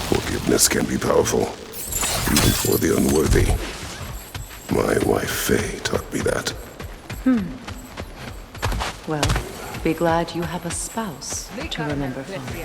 Forgiveness can be powerful, even for the unworthy. My wife Faye taught me that. Well, be glad you have a spouse to remember fondly.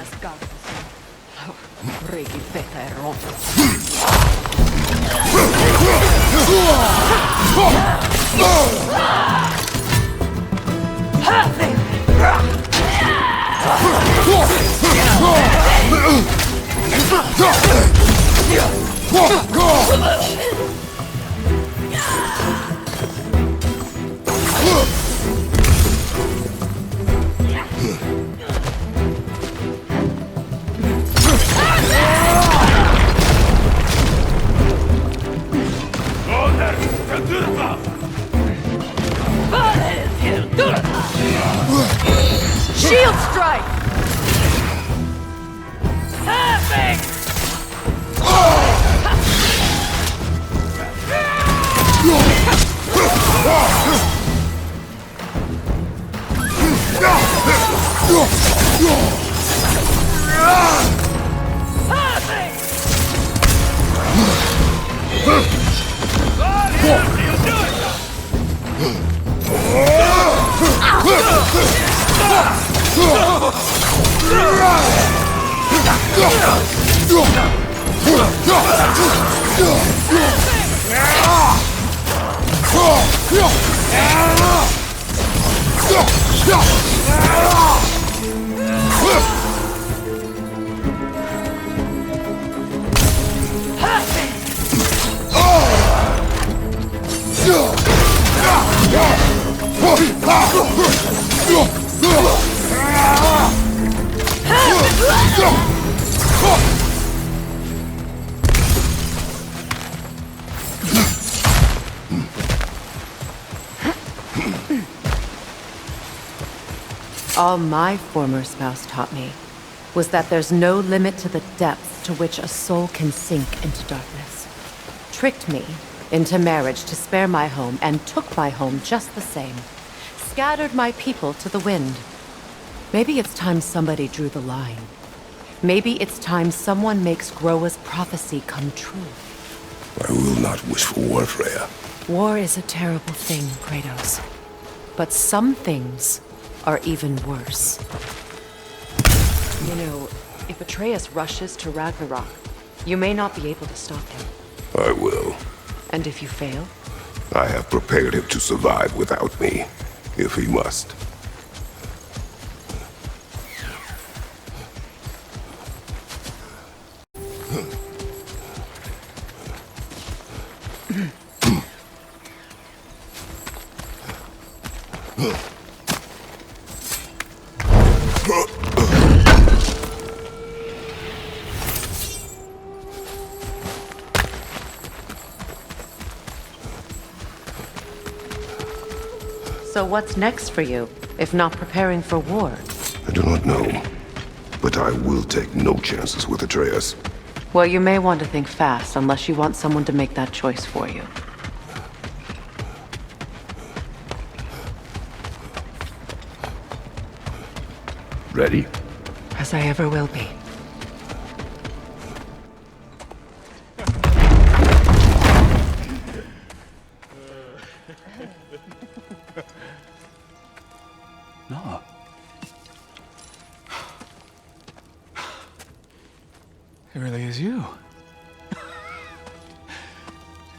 Shield strike! Perfect! All my former spouse taught me was that there's no limit to the depths to which a soul can sink into darkness. Tricked me into marriage to spare my home and took my home just the same. Scattered my people to the wind. Maybe it's time somebody drew the line. Maybe it's time someone makes Groa's prophecy come true. I will not wish for war, Freya. War is a terrible thing, Kratos. But some things are even worse. You know, if Atreus rushes to Ragnarok, you may not be able to stop him. I will. And if you fail? I have prepared him to survive without me, if he must. So what's next for you, if not preparing for war? I do not know, but I will take no chances with Atreus. Well, you may want to think fast, unless you want someone to make that choice for you. Ready? As I ever will be. No. It really is you.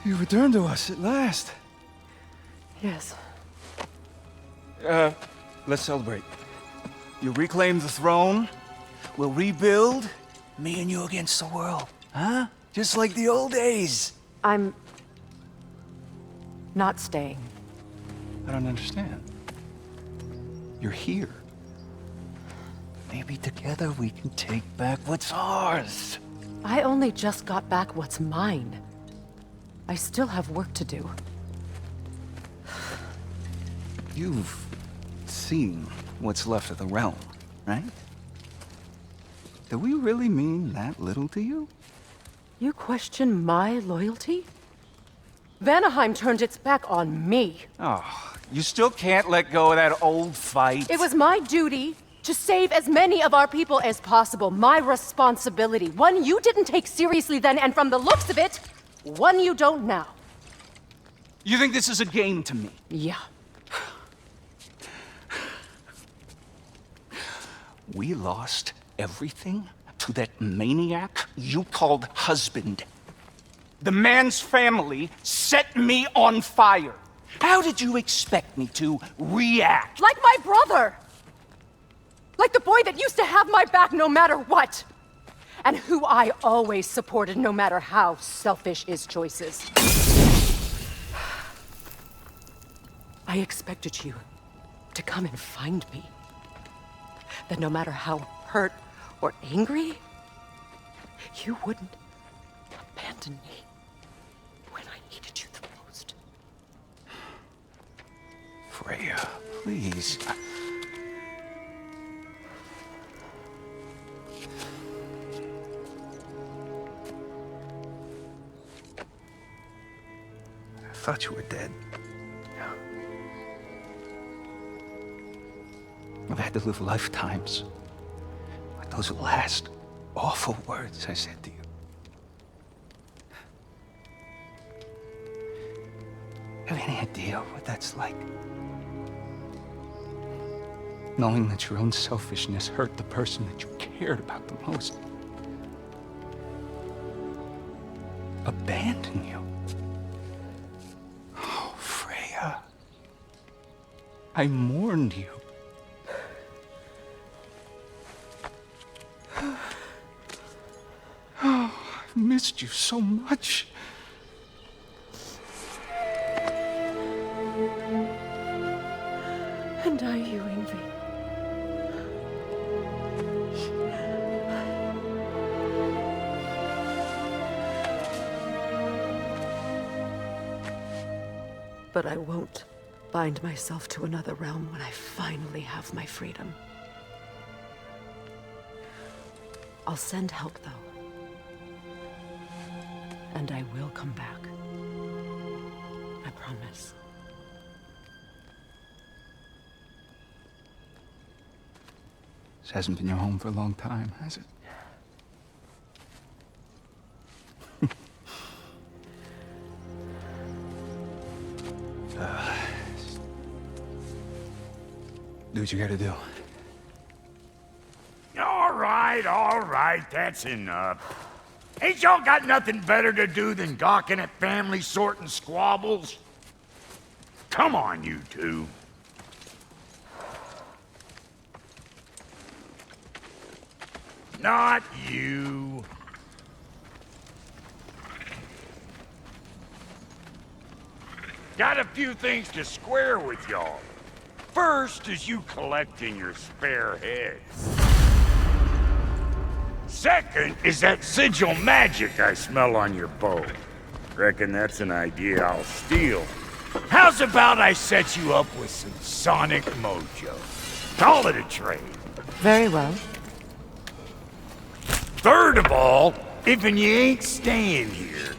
You returned to us at last. Yes. Let's celebrate. You reclaim the throne. We'll rebuild. Me and you against the world. Huh? Just like the old days. I'm not staying. I don't understand. You're here. Maybe together we can take back what's ours. I only just got back what's mine. I still have work to do. You've seen what's left of the realm, right? Do we really mean that little to you? You question my loyalty? Vanaheim turned its back on me. Oh, you still can't let go of that old fight. It was my duty to save as many of our people as possible. My responsibility. One you didn't take seriously then, and from the looks of it, one you don't now. You think this is a game to me? Yeah. We lost everything to that maniac you called husband. The man's family set me on fire. How did you expect me to react? Like my brother! Like the boy that used to have my back no matter what! And who I always supported no matter how selfish his choices. I expected you to come and find me. That no matter how hurt or angry, you wouldn't abandon me when I needed you the most. Freya, please. I thought you were dead. I've had to live lifetimes with those last awful words I said to you. Have any idea what that's like? Knowing that your own selfishness hurt the person that you cared about the most. Abandon you. Oh, Freya. I mourned you. Oh, I've missed you so much. And I you, Ingvi. But I won't bind myself to another realm when I finally have my freedom. I'll send help, though. And I will come back. I promise. This hasn't been your home for a long time, has it? Do what you gotta do. All right, that's enough. Ain't y'all got nothing better to do than gawking at family sorting squabbles? Come on, you two. Not you. Got a few things to square with y'all. First is you collecting your spare heads. Second is that sigil magic I smell on your bow. Reckon that's an idea I'll steal. How's about I set you up with some sonic mojo? Call it a trade. Very well. Third of all, if you ain't staying here,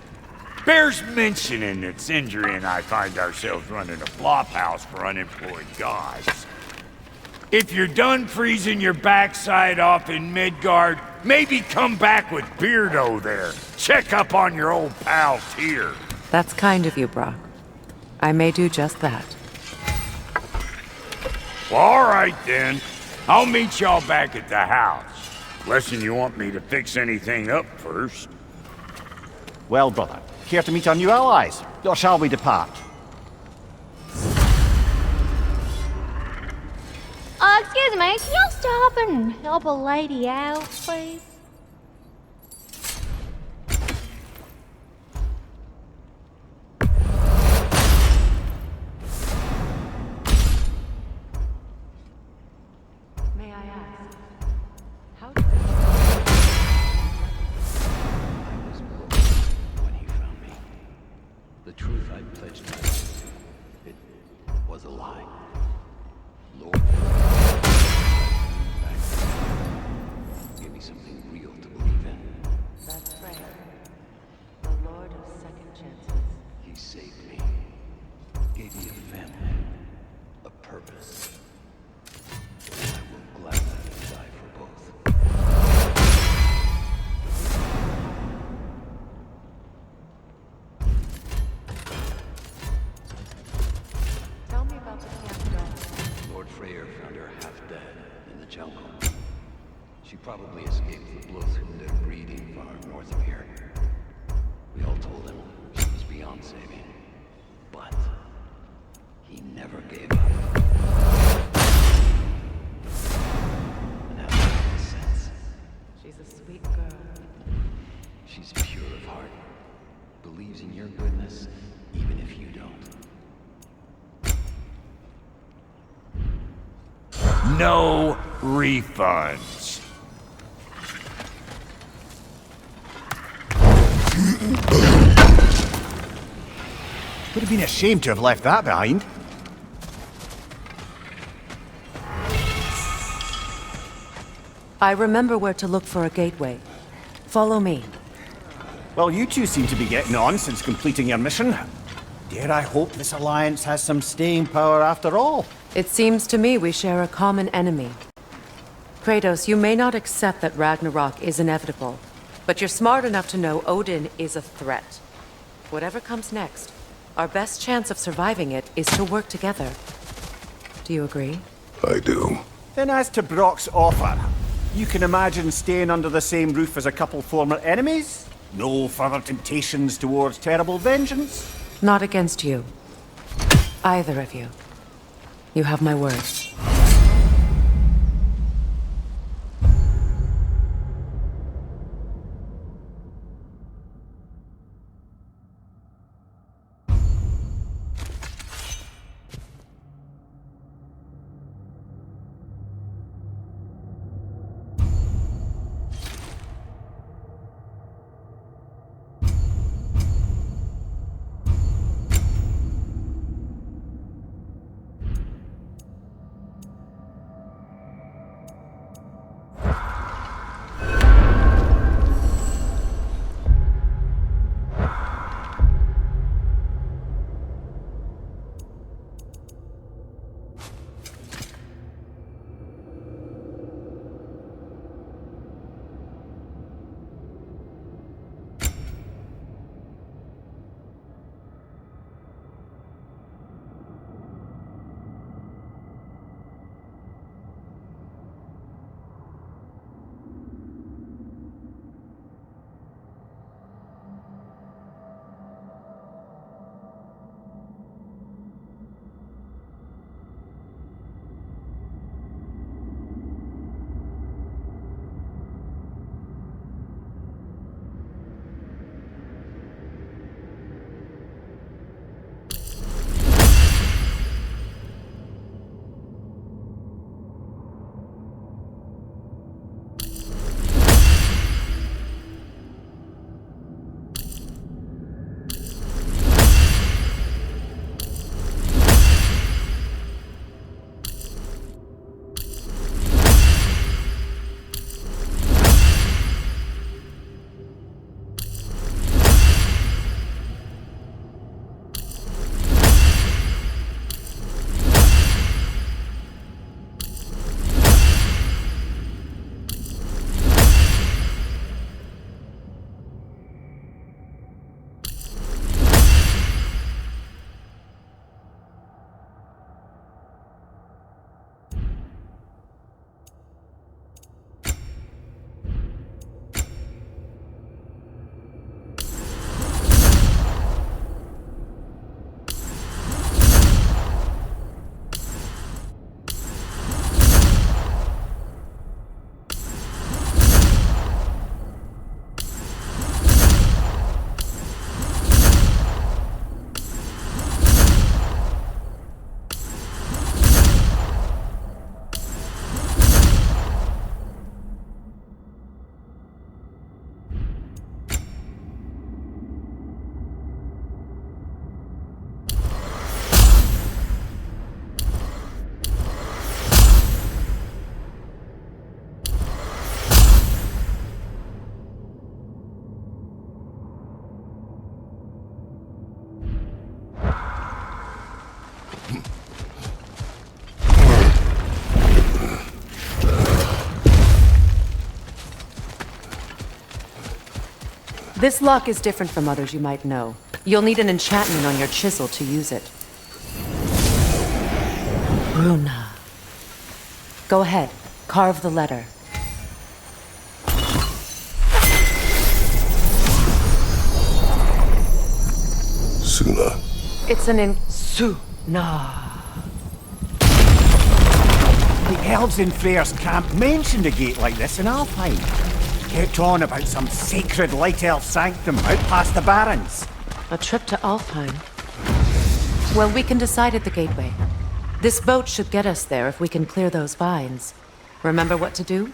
bears mentioning that Sindri and I find ourselves running a flop house for unemployed gods. If you're done freezing your backside off in Midgard, maybe come back with Beardo there. Check up on your old pal Tyr. That's kind of you, Brock. I may do just that. Well, all right then. I'll meet y'all back at the house. Unless you want me to fix anything up first. Well, brother, care to meet our new allies? Or shall we depart? Excuse me, can you stop and help a lady out, please? The truth I pledged my life, it was a lie. Lord, give me something real to believe in. That's right. The Lord of Second Chances. He saved me, gave me a family, a purpose. I will gladly die for both. Tell me about the campground. Lord Freyr found her half dead in the jungle. She probably escaped the Blothhunder breeding farm north of here. We all told him she was beyond saving. But he never gave up. And that makes sense. She's a sweet girl. She's pure of heart. Believes in your goodness, even if you don't. No refunds. Would have been a shame to have left that behind. I remember where to look for a gateway. Follow me. Well, you two seem to be getting on since completing your mission. Dare I hope this alliance has some staying power after all? It seems to me we share a common enemy. Kratos, you may not accept that Ragnarok is inevitable, but you're smart enough to know Odin is a threat. Whatever comes next, our best chance of surviving it is to work together. Do you agree? I do. Then as to Brock's offer, you can imagine staying under the same roof as a couple former enemies? No further temptations towards terrible vengeance? Not against you. Either of you. You have my word. This lock is different from others you might know. You'll need an enchantment on your chisel to use it. Runa. Go ahead, carve the letter. Suna. It's an Suna. The elves in Freyr's camp mentioned a gate like this in Alfheim. Kept on about some sacred light elf sanctum out past the barrens. A trip to Alfheim. Well, we can decide at the gateway. This boat should get us there if we can clear those vines. Remember what to do?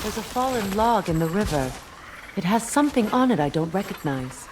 There's a fallen log in the river. It has something on it I don't recognize.